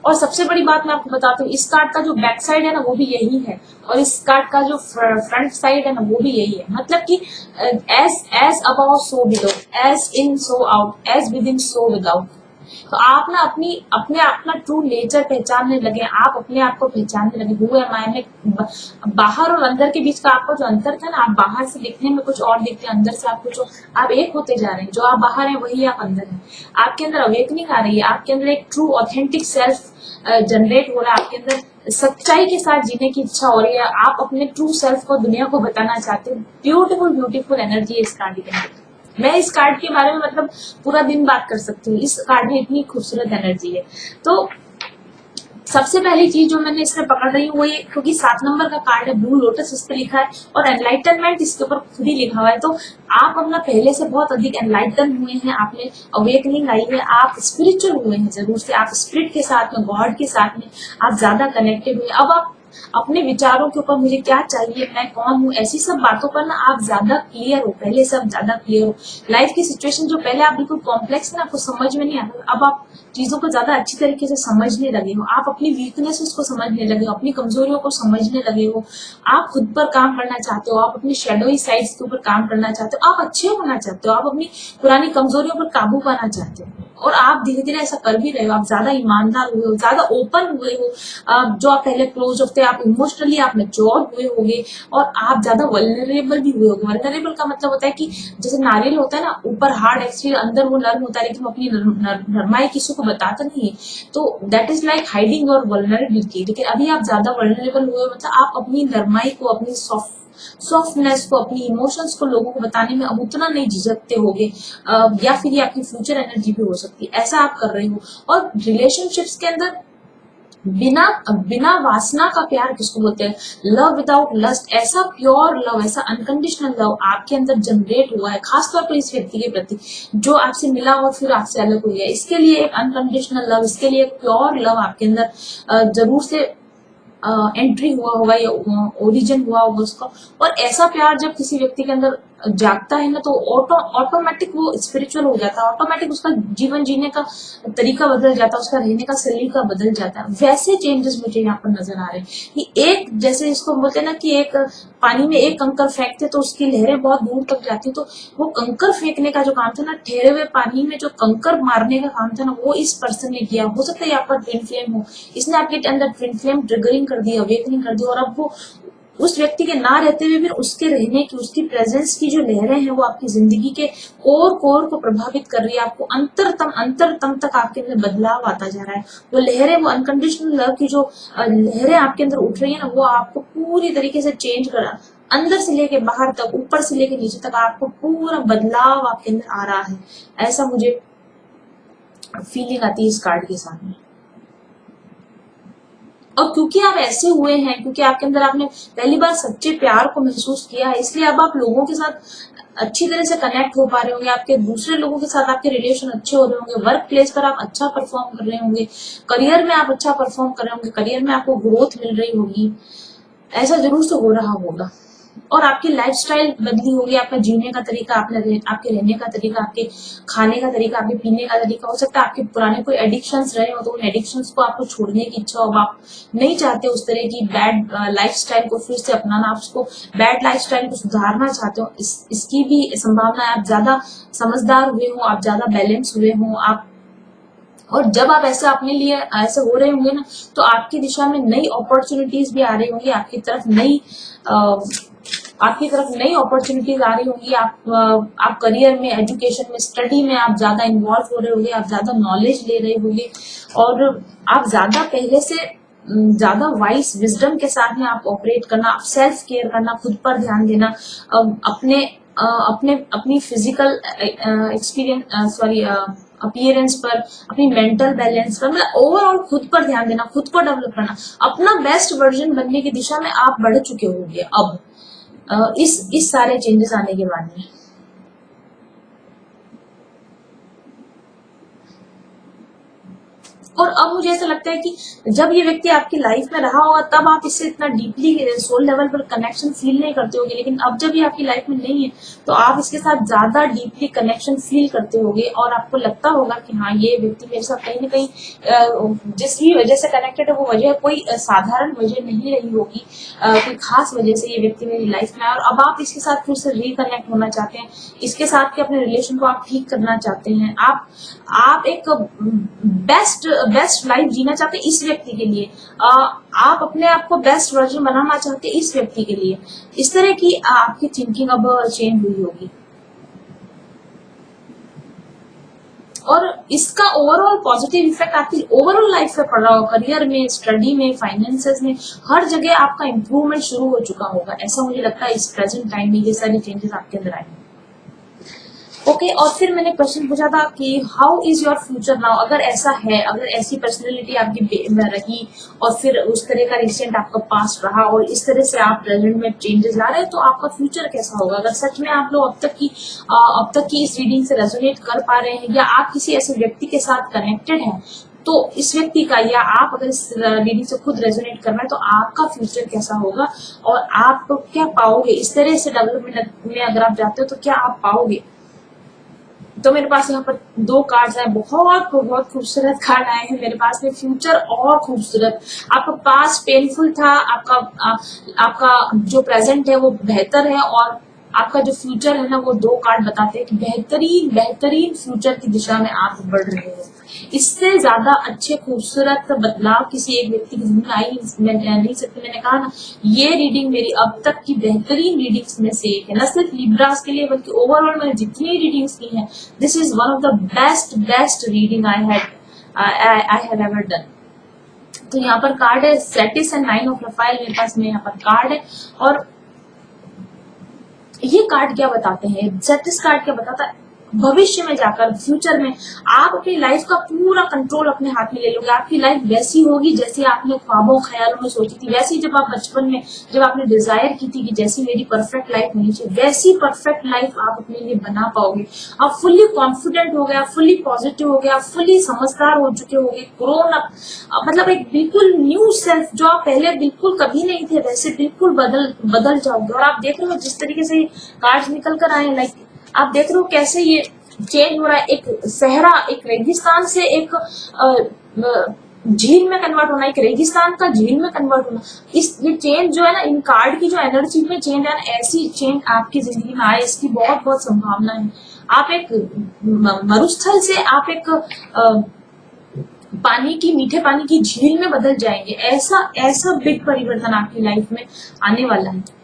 और सबसे बड़ी बात मैं आपको बताती हूँ, इस कार्ड का जो बैक साइड है ना वो भी यही है, और इस कार्ड का जो फ्रंट साइड है ना वो भी यही है। मतलब कि as as above so below, as in so out, as within so without. तो आप ना अपने अपना ट्रू नेचर पहचानने लगे, आप अपने आप को पहचानने लगे। हु एम आई में बाहर और अंदर के बीच का आपका जो अंतर था ना, आप बाहर से दिखने में कुछ और दिखते हैं, अंदर से आप कुछ और, आप एक होते जा रहे हैं। जो आप बाहर हैं वही आप अंदर हैं। आपके अंदर अवेकनिंग आ रही है, आपके अंदर एक ट्रू ऑथेंटिक सेल्फ जनरेट हो रहा है, आपके अंदर सच्चाई के साथ जीने की इच्छा हो रही है, आप अपने ट्रू सेल्फ को दुनिया को बताना चाहते हो। ब्यूटीफुल ब्यूटीफुल एनर्जी है इस कार्ड के अंदर। मैं इस कार्ड के बारे में मतलब पूरा दिन बात कर सकती हूँ, इस कार्ड में इतनी खूबसूरत एनर्जी है। तो सबसे पहली चीज जो मैंने इसमें पकड़ रही हूँ वो ये, क्योंकि 7 नंबर का कार्ड है, ब्लू लोटस इस पे लिखा है और एनलाइटनमेंट इसके ऊपर खुद ही लिखा हुआ है। तो आप अपना पहले से बहुत अधिक एनलाइटन हुए हैं, आपने अवेकनिंग आई है, आप स्पिरिचुअल हुए हैं जरूर से, आप स्पिरिट के साथ में, गॉड के साथ में आप ज्यादा कनेक्टेड हुए। अब आप अपने विचारों के ऊपर, मुझे क्या चाहिए, मैं कौन हूँ, ऐसी सब बातों पर ना आप ज्यादा क्लियर हो, पहले से आप ज्यादा क्लियर हो। लाइफ की सिचुएशन जो पहले आप बिल्कुल कॉम्प्लेक्स ना, आपको समझ में नहीं आता, अब आप चीजों को ज्यादा अच्छी तरीके से समझने लगे हो, आप अपनी वीकनेसेस को समझने लगे हो, अपनी कमजोरियों को समझने लगे हो, आप खुद पर काम करना चाहते हो, आप अपनी शेडोई साइड्स के ऊपर काम करना चाहते हो, आप अच्छे होना चाहते हो, आप अपनी पुरानी कमजोरियों पर काबू पाना चाहते हो, और आप धीरे धीरे ऐसा कर भी रहे हो। आप ज्यादा ईमानदार हुए हो, ज्यादा ओपन हुए हो, जो आप पहले क्लोज होते, आप इमोशनली आप मैच्योर हुए होगे, और आप ज्यादा वल्नरेबल भी हुए होगे। वल्नरेबल का मतलब होता है कि जैसे नारियल होता है ना, ऊपर हार्ड एक्चुअली अंदर वो नर्म होता है, लेकिन वो अपनी नरमाई किसी को बताता नहीं है, तो दैट इज लाइक हाइडिंग और वल्नरेबिलिटी। लेकिन अभी आप ज्यादा वल्नरेबल हुए, मतलब आप अपनी नरमाई को, अपनी सॉफ्टनेस को, अपनी इमोशंस को लोगों को बताने में अब उतना नहीं झिझकते होगे, या फिर ये आपकी फ्यूचर एनर्जी भी हो सकती सकती है, ऐसा आप कर रहे हो। और रिलेशनशिप्स के अंदर बिना बिना वासना का प्यार किसको बोलते हैं, लव विदाउट लस्ट, ऐसा प्योर लव, ऐसा अनकंडीशनल लव आपके अंदर जनरेट हुआ है खासतौर पर इस व्यक्ति के प्रति जो आपसे मिला और फिर आपसे अलग हो गया। इसके लिए एक अनकंडीशनल लव, इसके लिए एक प्योर लव आपके अंदर जरूर से एंट्री हुआ होगा या ओरिजिन हुआ होगा उसका। और ऐसा प्यार जब किसी व्यक्ति के अंदर जागता है ना, तो ऑटोमेटिक वो स्पिरिचुअल हो जाता है, ऑटोमेटिक उसका जीवन जीने का तरीका बदल जाता है, उसका रहने का सलीका बदल जाता है। वैसे चेंजेस मुझे यहाँ पर नजर आ रहे हैं कि एक, जैसे इसको बोलते हैं ना कि एक पानी में एक कंकर फेंकते तो उसकी लहरें बहुत दूर तक जाती, तो वो कंकर फेंकने का जो काम था ना, ठहरे हुए पानी में जो कंकर मारने का काम था ना, वो इस पर्सन ने किया। हो सकता है आपका ट्विन फ्लेम हो, इसने आपके अंदर ट्विन फ्लेम ट्रिगरिंग कर दी, अवेकनिंग कर दी, और अब वो उस व्यक्ति के ना रहते हुए भी उसके रहने की, उसकी प्रेजेंस की जो लहरें हैं वो आपकी जिंदगी के कोर कोर को प्रभावित कर रही है। आपको अंतरतम तक आपके अंदर बदलाव आता जा रहा है। वो लहरें, वो अनकंडीशनल लव की जो लहरें आपके अंदर उठ रही है ना, वो आपको पूरी तरीके से चेंज कर, अंदर से लेके बाहर तक, ऊपर से लेके नीचे तक आपको पूरा बदलाव आपके अंदर आ रहा है। ऐसा मुझे फीलिंग आती है इस कार्ड के सामने। और क्योंकि आप ऐसे हुए हैं, क्योंकि आपके अंदर आपने पहली बार सच्चे प्यार को महसूस किया है, इसलिए अब आप लोगों के साथ अच्छी तरह से कनेक्ट हो पा रहे होंगे, आपके दूसरे लोगों के साथ आपके रिलेशन अच्छे हो रहे होंगे, वर्क प्लेस पर आप अच्छा परफॉर्म कर रहे होंगे, करियर में आप अच्छा परफॉर्म कर रहे होंगे, करियर में आपको ग्रोथ मिल रही होगी, ऐसा जरूर से हो रहा होगा। और आपकी लाइफस्टाइल बदली होगी, आपका जीने का तरीका, आपके रहने का तरीका, आपके खाने का तरीका, आपके पीने का तरीका। हो सकता है आपके पुराने कोई एडिक्शंस रहे हो, तो उन एडिक्शंस को आपको छोड़ने की इच्छा हो, आप नहीं चाहते उस तरह की बैड लाइफस्टाइल को फिर से अपनाना, आप उसको बैड लाइफस्टाइल को सुधारना चाहते हो, इसकी भी संभावना है। आप ज्यादा समझदार हुए हो, आप ज्यादा बैलेंस हुए हो आप, और जब आप ऐसे अपने लिए ऐसे हो रहे होंगे ना, तो आपकी दिशा में नई अपॉर्चुनिटीज भी आ रही होंगी, आपकी तरफ नई अपॉर्चुनिटीज आ रही होंगी। आप करियर में, एजुकेशन में, स्टडी में आप ज्यादा इन्वॉल्व हो रहे होंगे, आप ज्यादा नॉलेज ले रहे होंगे, और आप ज्यादा पहले से ज्यादा वाइस विजडम के साथ में आप ऑपरेट करना, आप सेल्फ केयर करना, खुद पर ध्यान देना, अपनी फिजिकल एक्सपीरियंस अपीयरेंस पर, अपनी मेंटल बैलेंस पर, मतलब ओवरऑल खुद पर ध्यान देना, खुद को डेवलप करना, अपना बेस्ट वर्जन बनने की दिशा में आप बढ़ चुके होंगे अब इस सारे चेंजेस आने के बाद में। और अब मुझे ऐसा लगता है कि जब ये व्यक्ति आपकी लाइफ में रहा होगा, तब आप इससे इतना डीपली सोल लेवल पर कनेक्शन फील नहीं करते होगे, लेकिन अब जब ये आपकी लाइफ में नहीं है, तो आप इसके साथ ज्यादा डीपली कनेक्शन फील करते होगे, और आपको लगता होगा कि हाँ, ये व्यक्ति मेरे साथ कहीं ना कहीं जिस भी वजह से कनेक्टेड है, वो वजह कोई साधारण वजह नहीं रही होगी, कोई खास वजह से ये व्यक्ति मेरी लाइफ में आया, और अब आप इसके साथ फिर से रिकनेक्ट होना चाहते हैं, इसके साथ के अपने रिलेशन को आप ठीक करना चाहते हैं, आप एक बेस्ट लाइफ जीना चाहते हैं इस व्यक्ति के लिए, आप अपने आप को बेस्ट वर्जन बनाना चाहते हैं इस व्यक्ति के लिए। इस तरह की आपकी थिंकिंग अब चेंज हुई होगी, और इसका ओवरऑल पॉजिटिव इफेक्ट आपकी ओवरऑल लाइफ पे पड़ रहा हो, करियर में, स्टडी में, फाइनेंसेस में, हर जगह आपका इंप्रूवमेंट शुरू हो चुका होगा। ऐसा मुझे लगता है इस प्रेजेंट टाइम में ये सारी चेंजेस आपके अंदर आए। ओके, और फिर मैंने क्वेश्चन पूछा था कि how is your future now. अगर ऐसा है, अगर ऐसी पर्सनैलिटी आपकी में रही, और फिर उस तरह का रिसेंट आपका पास्ट रहा, और इस तरह से आप प्रेजेंट में चेंजेस ला रहे हैं, तो आपका फ्यूचर कैसा होगा। अगर सच में आप लोग अब तक की इस रीडिंग से रेजोनेट कर पा रहे हैं, या आप किसी ऐसे व्यक्ति के साथ कनेक्टेड हैं, तो इस व्यक्ति का, या आप अगर इस रीडिंग से खुद रेजोनेट कर रहे हैं, तो आपका फ्यूचर कैसा होगा, और आप क्या पाओगे इस तरह से डेवलपमेंट में अगर आप जाते हो, तो क्या आप पाओगे। तो मेरे पास यहाँ पर दो कार्ड्स आए, बहुत खूबसूरत कार्ड आए हैं मेरे पास में। फ्यूचर और खूबसूरत, आपका पास्ट पेनफुल था, आपका जो प्रेजेंट है वो बेहतर है, और आपका जो फ्यूचर है ना, वो दो कार्ड बताते हैं कि बेहतरीन फ्यूचर की दिशा में आप बढ़ रहे हो। इससे ज्यादा अच्छे खूबसूरत बदलाव किसी एक व्यक्ति की जिंदगी में आई नहीं सकती। मैंने कहा ना, ये रीडिंग मेरी अब तक की बेहतरीन रीडिंग्स में से एक है, न सिर्फ लिब्रास के लिए बल्कि ओवरऑल मैंने जितनी रीडिंग्स की हैं, this is one of the best reading I have ever done. तो यहाँ पर कार्ड है सेटिस एंड 9 ऑफ रफाइल, मेरे पास में यहाँ पर कार्ड है। और ये कार्ड क्या बताते हैं, सेटिस कार्ड क्या बताता है, भविष्य में जाकर, फ्यूचर में आप अपनी लाइफ का पूरा कंट्रोल अपने हाथ में ले लोगे। आपकी लाइफ वैसी होगी जैसी आपने ख्वाबों ख्यालों में सोची थी, वैसी जब आप बचपन में जब आपने डिजायर की थी कि जैसी मेरी परफेक्ट लाइफ होनी चाहिए, वैसी परफेक्ट लाइफ आप अपने लिए बना पाओगे। आप फुल्ली कॉन्फिडेंट हो गए, आप फुल्ली पॉजिटिव हो गए, आप फुल्ली समझदार हो चुके होगे, ग्रोन अप, मतलब एक बिल्कुल न्यू सेल्फ, जो आप पहले बिल्कुल कभी नहीं थे वैसे बिल्कुल बदल बदल जाओगे। और आप देख रहे हो जिस तरीके से कार्ड्स निकल कर आए, लाइक आप देख रहे हो कैसे ये चेंज हो रहा है, एक सहरा, एक रेगिस्तान से एक झील में कन्वर्ट होना, एक रेगिस्तान का झील में कन्वर्ट होना। इस ये चेंज जो है ना, इन कार्ड की जो एनर्जी में चेंज है ना, ऐसी चेंज आपकी जिंदगी में आए इसकी बहुत बहुत संभावना है। आप एक मरुस्थल से आप एक पानी की, मीठे पानी की झील में बदल जाएंगे। ऐसा ऐसा बिग परिवर्तन आपकी लाइफ में आने वाला है।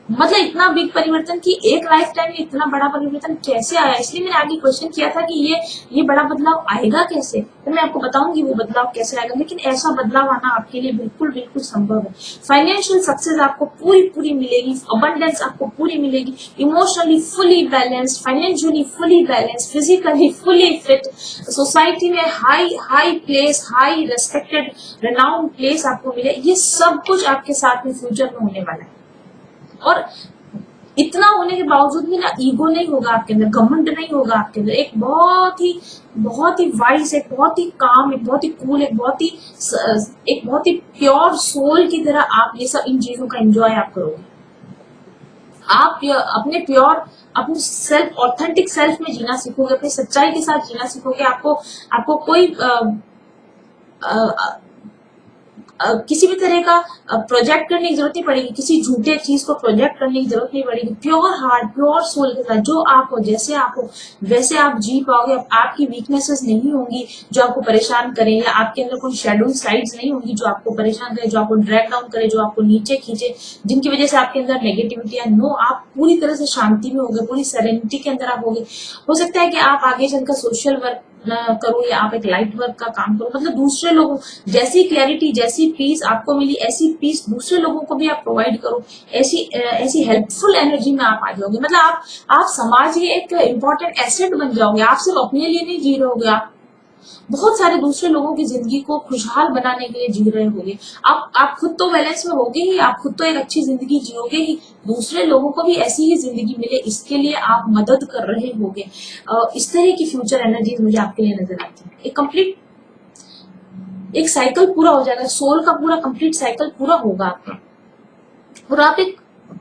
मतलब इतना बिग परिवर्तन कि एक लाइफ टाइम में इतना बड़ा परिवर्तन कैसे आया। इसलिए मैंने आगे क्वेश्चन किया था कि ये बड़ा बदलाव आएगा कैसे, तो मैं आपको बताऊंगी वो बदलाव कैसे आएगा। लेकिन ऐसा बदलाव आना आपके लिए बिल्कुल बिल्कुल संभव है। फाइनेंशियल सक्सेस आपको पूरी पूरी मिलेगी, अबंडेंस आपको पूरी मिलेगी, emotionally fully balance, financially fully balance, physically fully fit, society में high high place, high respected renowned place आपको मिले। ये सब कुछ आपके साथ में फ्यूचर में होने वाला है। और इतना होने के बावजूद भी ना ईगो नहीं होगा आपके अंदर, घमंड नहीं होगा आपके अंदर। एक बहुत ही वाइज, एक बहुत ही काम, एक बहुत ही कूल, एक बहुत ही प्योर सोल की तरह आप ये सब इन चीजों का एंजॉय आप करोगे। आप अपने प्योर, अपने सेल्फ, ऑथेंटिक सेल्फ में जीना सीखोगे, अपनी सच्चाई के साथ जीना सीखोगे। आपको कोई किसी भी तरह का प्रोजेक्ट करने की जरूरत नहीं पड़ेगी, किसी झूठे चीज को प्रोजेक्ट करने की जरूरत नहीं पड़ेगी। प्योर हार्ट, प्योर सोल के साथ जो आप हो, जैसे आप हो वैसे आप जी पाओगे। आपकी वीकनेसेस नहीं होंगी जो आपको परेशान करें, या आपके अंदर कोई शेडो साइड्स नहीं होंगी जो आपको परेशान करे, जो आपको ड्रैग डाउन करे, जो आपको नीचे खींचे, जिनकी वजह से आपके अंदर नेगेटिविटी है। नो, आप पूरी तरह से शांति में होगे, पूरी सेरेनिटी के अंदर आप होगे। हो सकता है कि आप आगे चलकर सोशल वर्क करो या आप एक लाइट वर्क का काम करो, मतलब दूसरे लोगों जैसी क्लैरिटी, जैसी पीस आपको मिली, ऐसी पीस दूसरे लोगों को भी आप प्रोवाइड करो। ऐसी हेल्पफुल एनर्जी में आप आ जाओगे। मतलब आप समाज के एक इम्पोर्टेंट एसेट बन जाओगे। आप सिर्फ अपने लिए नहीं जी रहे होगे, आप बहुत सारे दूसरे लोगों की जिंदगी को खुशहाल बनाने के लिए जी रहे होगे। आप खुद तो बैलेंस में होगे ही, आप खुद तो एक अच्छी जिंदगी जियोगे ही, दूसरे लोगों को भी ऐसी ही जिंदगी मिले इसके लिए आप मदद कर रहे होगे। इस तरह की फ्यूचर एनर्जीज मुझे आपके लिए नजर आती है। एक कंप्लीट एक साइकिल पूरा हो जाएगा, सोल का पूरा कंप्लीट साइकिल पूरा होगा आपका, और आप एक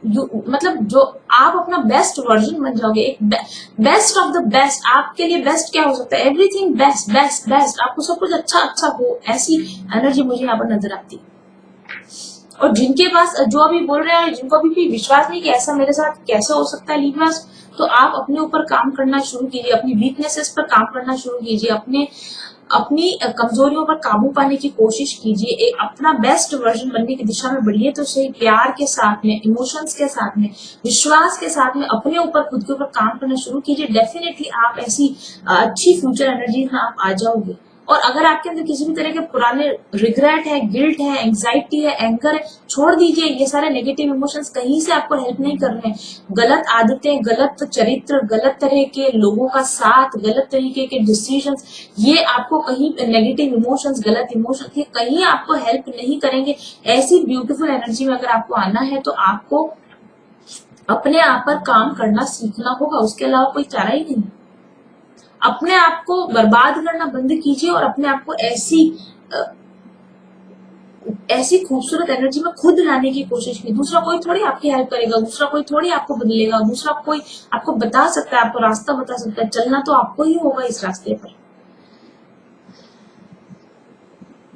मतलब जो आप अपना बेस्ट वर्जन बन जाओगे, एक बेस्ट ऑफ द बेस्ट। आपके लिए बेस्ट क्या हो सकता है? एवरीथिंग बेस्ट बेस्ट बेस्ट, आपको सब कुछ अच्छा अच्छा हो, ऐसी एनर्जी मुझे यहाँ पर नजर आती है। और जिनके पास, जो अभी बोल रहे हैं, जिनको अभी भी विश्वास नहीं कि ऐसा मेरे साथ कैसे हो सकता है लीडर्स, तो आप अपने ऊपर काम करना शुरू कीजिए, अपनी वीकनेसेस पर काम करना शुरू कीजिए, अपनी कमजोरियों पर काबू पाने की कोशिश कीजिए, एक अपना बेस्ट वर्जन बनने की दिशा में बढ़िए तो सही, प्यार के साथ में, इमोशंस के साथ में, विश्वास के साथ में अपने ऊपर, खुद के ऊपर काम करना शुरू कीजिए। डेफिनेटली आप ऐसी अच्छी फ्यूचर एनर्जी में आप आ जाओगे। और अगर आपके अंदर किसी भी तरह के पुराने रिग्रेट है, गिल्ट है, एंग्जाइटी है, एंगर है, छोड़ दीजिए। ये सारे नेगेटिव इमोशंस कहीं से आपको हेल्प नहीं कर रहे हैं। गलत आदतें, गलत चरित्र, गलत तरह के लोगों का साथ, गलत तरीके के डिसीजंस, ये आपको कहीं, नेगेटिव इमोशंस, गलत इमोशंस, ये कहीं आपको हेल्प नहीं करेंगे। ऐसी ब्यूटीफुल एनर्जी में अगर आपको आना है तो आपको अपने आप पर काम करना सीखना होगा, उसके अलावा कोई चारा ही नहीं। अपने आप को बर्बाद करना बंद कीजिए और अपने आप को ऐसी खूबसूरत एनर्जी में खुद लाने की कोशिश की। दूसरा कोई थोड़ी आपकी हेल्प करेगा, दूसरा कोई थोड़ी आपको बदलेगा, दूसरा कोई आपको बता सकता है, आपको रास्ता बता सकता है। चलना तो आपको ही होगा इस रास्ते पर।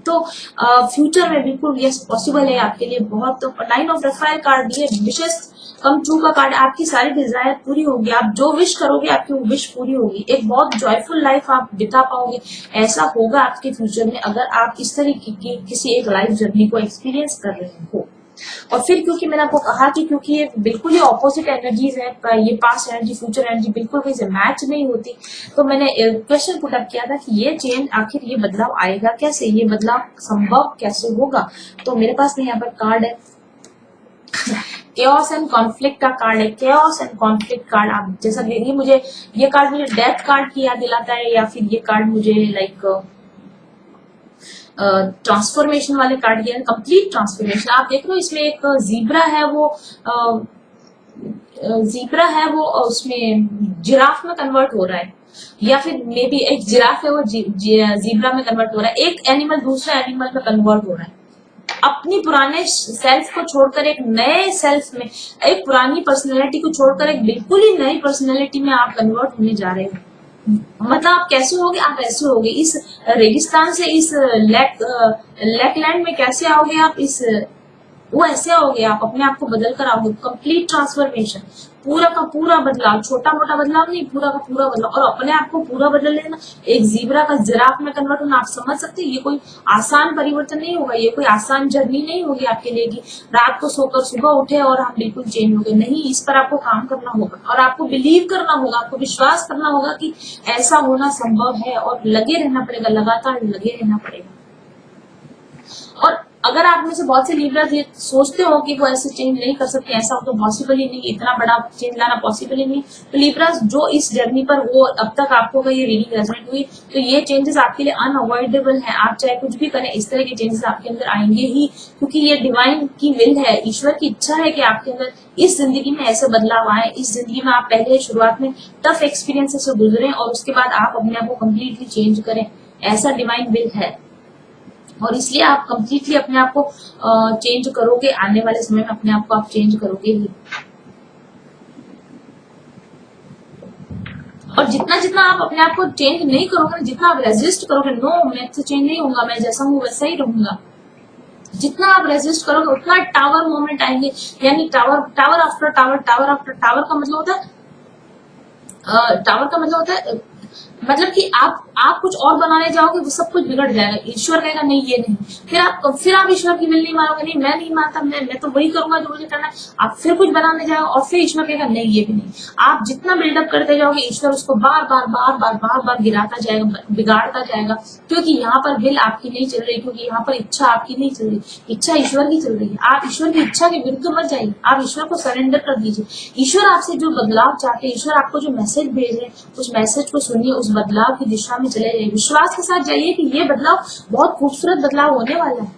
तो फ्यूचर में बिल्कुल यस पॉसिबल है आपके लिए। बहुत तो 9 ऑफ रफाइल कार्ड, ये विशेष कम ट्रू का कार्ड। आपकी सारी डिजायर पूरी होगी, आप जो विश करोगे आपकी वो विश पूरी होगी। एक बहुत जॉयफुल लाइफ आप बिता पाओगे, ऐसा होगा आपके फ्यूचर में अगर आप इस तरीके की किसी एक लाइफ जर्नी को एक्सपीरियंस कर रहे हो। और फिर क्योंकि मैंने आपको कहा कि क्योंकि ये बिल्कुल ही ऑपोजिट एनर्जीज है, ये पास्ट एनर्जी फ्यूचर एनर्जी बिल्कुल कहीं से मैच नहीं होती, तो मैंने क्वेश्चन पुट अप किया था कि ये चेंज, आखिर ये बदलाव आएगा कैसे, ये बदलाव संभव कैसे होगा। तो मेरे पास यहाँ पर कार्ड है केओस एंड कॉन्फ्लिक्ट का कार्ड है। केओस एंड कॉन्फ्लिक्ट कार्ड आप जैसा देखिए, मुझे ये कार्ड मुझे डेथ कार्ड की याद दिलाता है, या फिर ये कार्ड मुझे लाइक ट्रांसफॉर्मेशन वाले कार्ड दिया है, कंप्लीट ट्रांसफॉर्मेशन। आप देख रहे हो इसमें एक जीब्रा है, वो जीब्रा है, वो उसमें जिराफ में कन्वर्ट हो रहा है, या फिर मे बी एक जिराफ है वो जीब्रा में कन्वर्ट हो रहा है। एक एनिमल दूसरा एनिमल में कन्वर्ट हो रहा है, अपनी पुराने सेल्फ को छोड़कर एक नए सेल्फ में, एक पुरानी पर्सनैलिटी को छोड़कर एक बिल्कुल ही नई पर्सनैलिटी में आप कन्वर्ट होने जा रहे हो। मतलब आप कैसे होगे, आप ऐसे होगे इस रेगिस्तान से, इस लैंड में कैसे आओगे आप, इस वो ऐसे आओगे, आप अपने आप को बदल कर आओगे। कंप्लीट ट्रांसफॉर्मेशन, पूरा का पूरा बदलाव, छोटा मोटा बदलाव नहीं, पूरा का पूरा बदलाव, और अपने आप को पूरा बदल लेना, एक जीब्रा का जिराफ में कन्वर्ट होना। आप समझ सकते हैं ये कोई आसान परिवर्तन नहीं होगा, ये कोई आसान जर्नी नहीं होगी आपके लिए कि रात को सोकर सुबह उठे और हम बिल्कुल चेंज हो गए। नहीं, इस पर आपको काम करना होगा और आपको बिलीव करना होगा, आपको विश्वास करना होगा कि ऐसा होना संभव है, और लगे रहना पड़ेगा, लगातार लगे रहना पड़ेगा। और अगर आप में से बहुत से लीडर्स ये सोचते हो कि वो ऐसे चेंज नहीं कर सकते, ऐसा तो पॉसिबल ही नहीं, इतना बड़ा चेंज लाना पॉसिबल ही नहीं, तो लीडर्स जो इस जर्नी पर वो अब तक आपको ये रीडिंग रेजोनेट हुई, तो ये चेंजेस आपके लिए अनअवॉइडेबल है। आप चाहे कुछ भी करें, इस तरह के चेंजेस आपके अंदर आएंगे ही, क्योंकि ये डिवाइन की विल है, ईश्वर की इच्छा है कि आपके अंदर इस जिंदगी में ऐसे बदलाव आए। इस जिंदगी में आप पहले शुरुआत में टफ एक्सपीरियंस से गुजरे और उसके बाद आप अपने आप को कम्प्लीटली चेंज करें, ऐसा डिवाइन विल है। और इसलिए आप कंप्लीटली अपने आप को चेंज करोगे, आने वाले समय में अपने आप को आप चेंज करोगे ही। और जितना जितना आप अपने आप को चेंज नहीं करोगे, जितना आप रेजिस्ट करोगे, नो मैं तो चेंज नहीं होऊंगा, मैं जैसा हूँ वैसा ही रहूंगा, जितना आप रेजिस्ट करोगे उतना टावर मोमेंट आएंगे। यानी tower, tower after tower, tower after tower का मतलब होता है, टावर का मतलब होता है मतलब कि आप कुछ और बनाने जाओगे, वो सब कुछ बिगड़ जाएगा। ईश्वर कहेगा नहीं ये नहीं, फिर आप ईश्वर की विल नहीं मानोगे, नहीं मैं नहीं मानता, मैं तो वही करूंगा जो मुझे करना है। आप फिर कुछ बनाने जाओ और फिर ईश्वर कहेगा नहीं ये भी नहीं। आप जितना बिल्डअप करते जाओगे, ईश्वर उसको बार बार बार बार बार बार गिराता जाएगा, बिगाड़ता जाएगा, क्योंकि यहाँ पर विल आपकी नहीं चल रही, क्योंकि यहाँ पर इच्छा आपकी नहीं चल रही, इच्छा ईश्वर की चल रही है। आप ईश्वर की इच्छा के विरुद्ध मत जाइए, आप ईश्वर को सरेंडर कर दीजिए। ईश्वर आपसे जो बदलाव चाहते हैं, ईश्वर आपको जो मैसेज भेज रहे हैं, उस मैसेज को सुनिए, उस बदलाव की दिशा में चले जाइए, विश्वास के साथ जाइए कि ये बदलाव बहुत खूबसूरत बदलाव होने वाला है।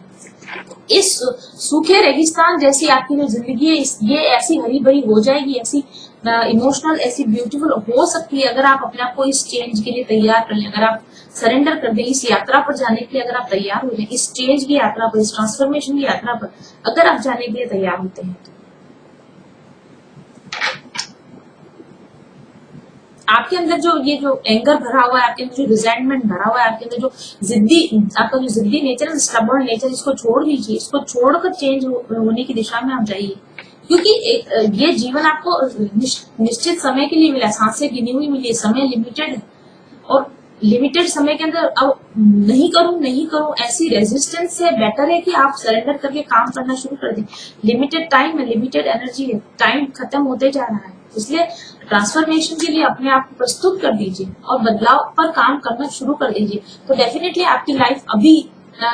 इस सूखे रेगिस्तान जैसी आपकी जो जिंदगी है, ये ऐसी हरी भरी हो जाएगी, ऐसी इमोशनल, ऐसी ब्यूटीफुल हो सकती है, अगर आप अपने आप को इस चेंज के लिए तैयार कर लें, अगर आप सरेंडर कर दें, इस यात्रा पर जाने के लिए अगर आप तैयार हो जाए, इस चेंज की यात्रा पर, इस ट्रांसफॉर्मेशन की यात्रा पर अगर आप जाने के लिए तैयार होते हैं, आपके अंदर जो ये जो एंगर भरा हुआ है, आपके अंदर जो रिजेंटमेंट भरा हुआ है, आपके अंदर जो आपका जो जिद्दी नेचर है, स्टबर्न नेचर, इसको छोड़ दीजिए, इसको छोड़कर चेंज होने की दिशा में आप जाइए। क्योंकि ये जीवन आपको निश्चित समय के लिए मिला, सांसें गिनी हुई मिली है, समय लिमिटेड है, और लिमिटेड समय के अंदर अब नहीं करूं ऐसी रेजिस्टेंस से बेटर है कि आप सरेंडर करके काम करना शुरू कर दें। लिमिटेड टाइम है, लिमिटेड एनर्जी है, टाइम खत्म होते जा रहा है, इसलिए ट्रांसफॉर्मेशन के लिए अपने आप को प्रस्तुत कर दीजिए और बदलाव पर काम करना शुरू कर दीजिए। तो डेफिनेटली आपकी लाइफ अभी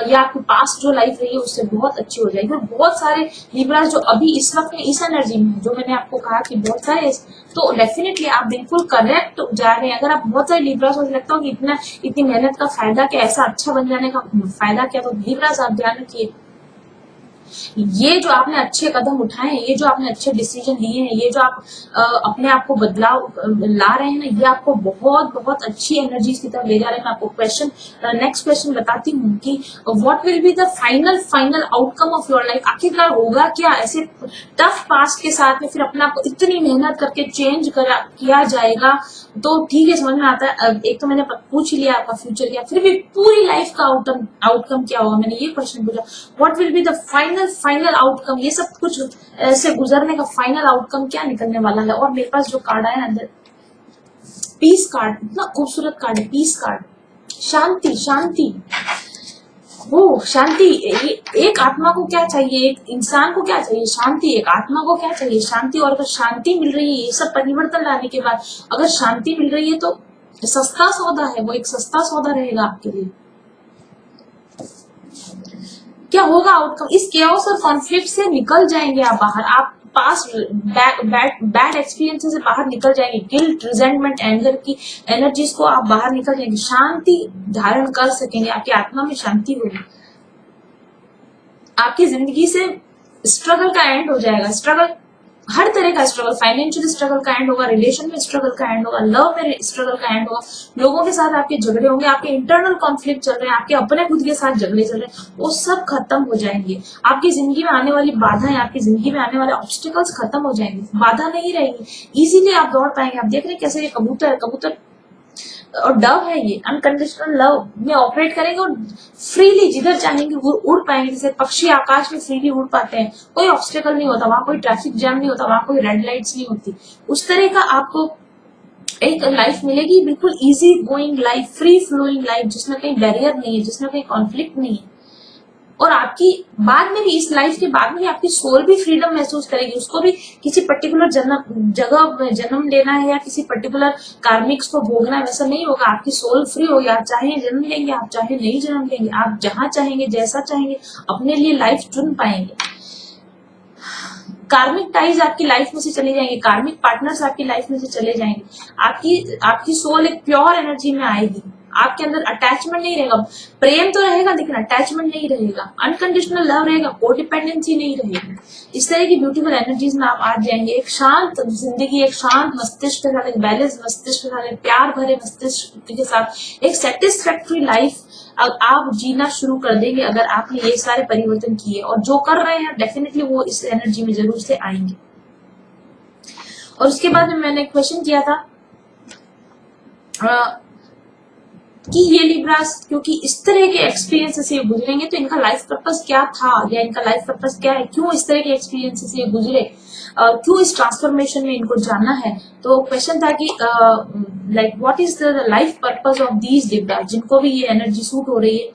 या आपकी पास्ट जो लाइफ रही है उससे बहुत अच्छी हो जाएगी। और बहुत सारे लिब्रा जो अभी इस वक्त में इस एनर्जी में, जो मैंने आपको कहा कि बहुत सारे, तो डेफिनेटली आप बिल्कुल करेक्ट जा रहे हैं। अगर आप बहुत सारे लिब्रा सोच लगता हो कि इतनी मेहनत का फायदा क्या, ऐसा अच्छा बन जाने का फायदा क्या, तो लिब्रा आप ध्यान रखिए, ये जो आपने अच्छे कदम उठाए हैं, ये जो आपने अच्छे डिसीजन लिए हैं, ये जो आप अपने आप को बदलाव ला रहे हैं ना, ये आपको बहुत बहुत अच्छी एनर्जीज की तरफ ले जा रहे हैं। मैं आपको नेक्स्ट क्वेश्चन बताती हूँ कि what will be the final outcome of your life. आखिरकार होगा क्या ऐसे टफ पास्ट के साथ में, फिर अपने आप को इतनी मेहनत करके चेंज किया जाएगा, तो ठीक है, समझ में आता है। एक तो मैंने पूछ लिया आपका फ्यूचर क्या, फिर भी पूरी लाइफ का आउटकम क्या होगा, मैंने ये क्वेश्चन पूछा। What will be the final outcome, ये सब कुछ ऐसे गुजरने का फाइनल आउटकम क्या निकलने वाला है। और मेरे पास जो कार्ड आया अंदर, पीस कार्ड, इतना खूबसूरत कार्ड है, पीस कार्ड, शांति शांति, वो शांति। एक आत्मा को क्या चाहिए, एक इंसान को क्या चाहिए, शांति। एक आत्मा को क्या चाहिए, शांति। और अगर शांति मिल रही है, ये सब परिवर्तन लाने के बाद अगर शांति मिल रही है, तो सस्ता सौदा है, वो एक सस्ता सौदा रहेगा आपके लिए। क्या होगा आउटकम, इस केओस और कॉन्फ्लिक्ट से निकल जाएंगे आप बाहर, आप पास्ट बैड एक्सपीरियंसेस से बाहर निकल जाएंगे, गिल्ट, रिजेंटमेंट, एंगर की एनर्जीज को आप बाहर निकल जाएंगे, शांति धारण कर सकेंगे, आपकी आत्मा में शांति होगी, आपकी जिंदगी से स्ट्रगल का एंड हो जाएगा। स्ट्रगल, हर तरह का स्ट्रगल, फाइनेंशियल स्ट्रगल का एंड होगा, रिलेशन में स्ट्रगल का एंड होगा, लव में स्ट्रगल का एंड होगा, लोगों के साथ आपके झगड़े होंगे, आपके इंटरनल कॉन्फ्लिक्ट चल रहे हैं, आपके अपने खुद के साथ झगड़े चल रहे हैं, वो सब खत्म हो जाएंगे। आपकी जिंदगी में आने वाली बाधाएं, आपकी जिंदगी में आने वाले ऑब्स्टिकल्स खत्म हो जाएंगे, बाधा नहीं रहेगी, इजीली आप दौड़ पाएंगे। आप देख रहे हैं कैसे ये कबूतर और डव है, ये अनकंडीशनल लव में ऑपरेट करेंगे और फ्रीली जिधर चाहेंगे वो उड़ पाएंगे, जैसे पक्षी आकाश में फ्रीली उड़ पाते हैं, कोई ऑब्स्टेकल नहीं होता वहां, कोई ट्रैफिक जैम नहीं होता वहां, कोई रेड लाइट्स नहीं होती। उस तरह का आपको एक लाइफ मिलेगी, बिल्कुल easy going life, free flowing life, जिसमें कहीं बैरियर नहीं है, जिसमें कहीं कॉन्फ्लिक्ट नहीं है। और आपकी बाद में भी, इस लाइफ के बाद में भी आपकी सोल भी फ्रीडम महसूस करेगी, उसको भी किसी पर्टिकुलर जगह में जन्म लेना है या किसी पर्टिकुलर कार्मिक्स को भोगना है, वैसा नहीं होगा। आपकी सोल फ्री होगी, आप चाहे जन्म लेंगे, आप चाहे नहीं जन्म लेंगे, आप जहां चाहेंगे जैसा चाहेंगे अपने लिए लाइफ चुन पाएंगे। कार्मिक टाइज आपकी लाइफ में से चले जाएंगे, कार्मिक पार्टनर्स आपकी लाइफ में से चले जाएंगे, आपकी सोल एक प्योर एनर्जी में आएगी, आपके अंदर अटैचमेंट नहीं रहेगा, प्रेम तो रहेगा लेकिन अटैचमेंट नहीं रहेगा, अनकंडीशनल लव रहेगा, कोडिपेंडेंसी नहीं रहेगी। इस तरह की ब्यूटीफुल एनर्जीज में आप आ जाएंगे, एक शांत जिंदगी, एक शांत मस्तिष्क के साथ, एक बैलेंस मस्तिष्क के साथ, एक प्यार भरे मस्तिष्क के साथ, एक सेटिस्फैक्टरी लाइफ आप जीना शुरू कर देंगे अगर आपने ये सारे परिवर्तन किए, और जो कर रहे हैं डेफिनेटली वो इस एनर्जी में जरूर से आएंगे। और उसके बाद में मैंने क्वेश्चन किया था कि ये लिब्रास क्योंकि इस तरह के एक्सपीरियंस से गुजरेंगे तो इनका लाइफ पर्पस क्या था, या इनका लाइफ पर्पस क्या है, क्यों इस तरह के एक्सपीरियंस से गुजरे, क्यों इस ट्रांसफॉर्मेशन में इनको जाना है। तो क्वेश्चन था कि like what is the life purpose of these Libra, जिनको भी ये एनर्जी सूट हो रही है,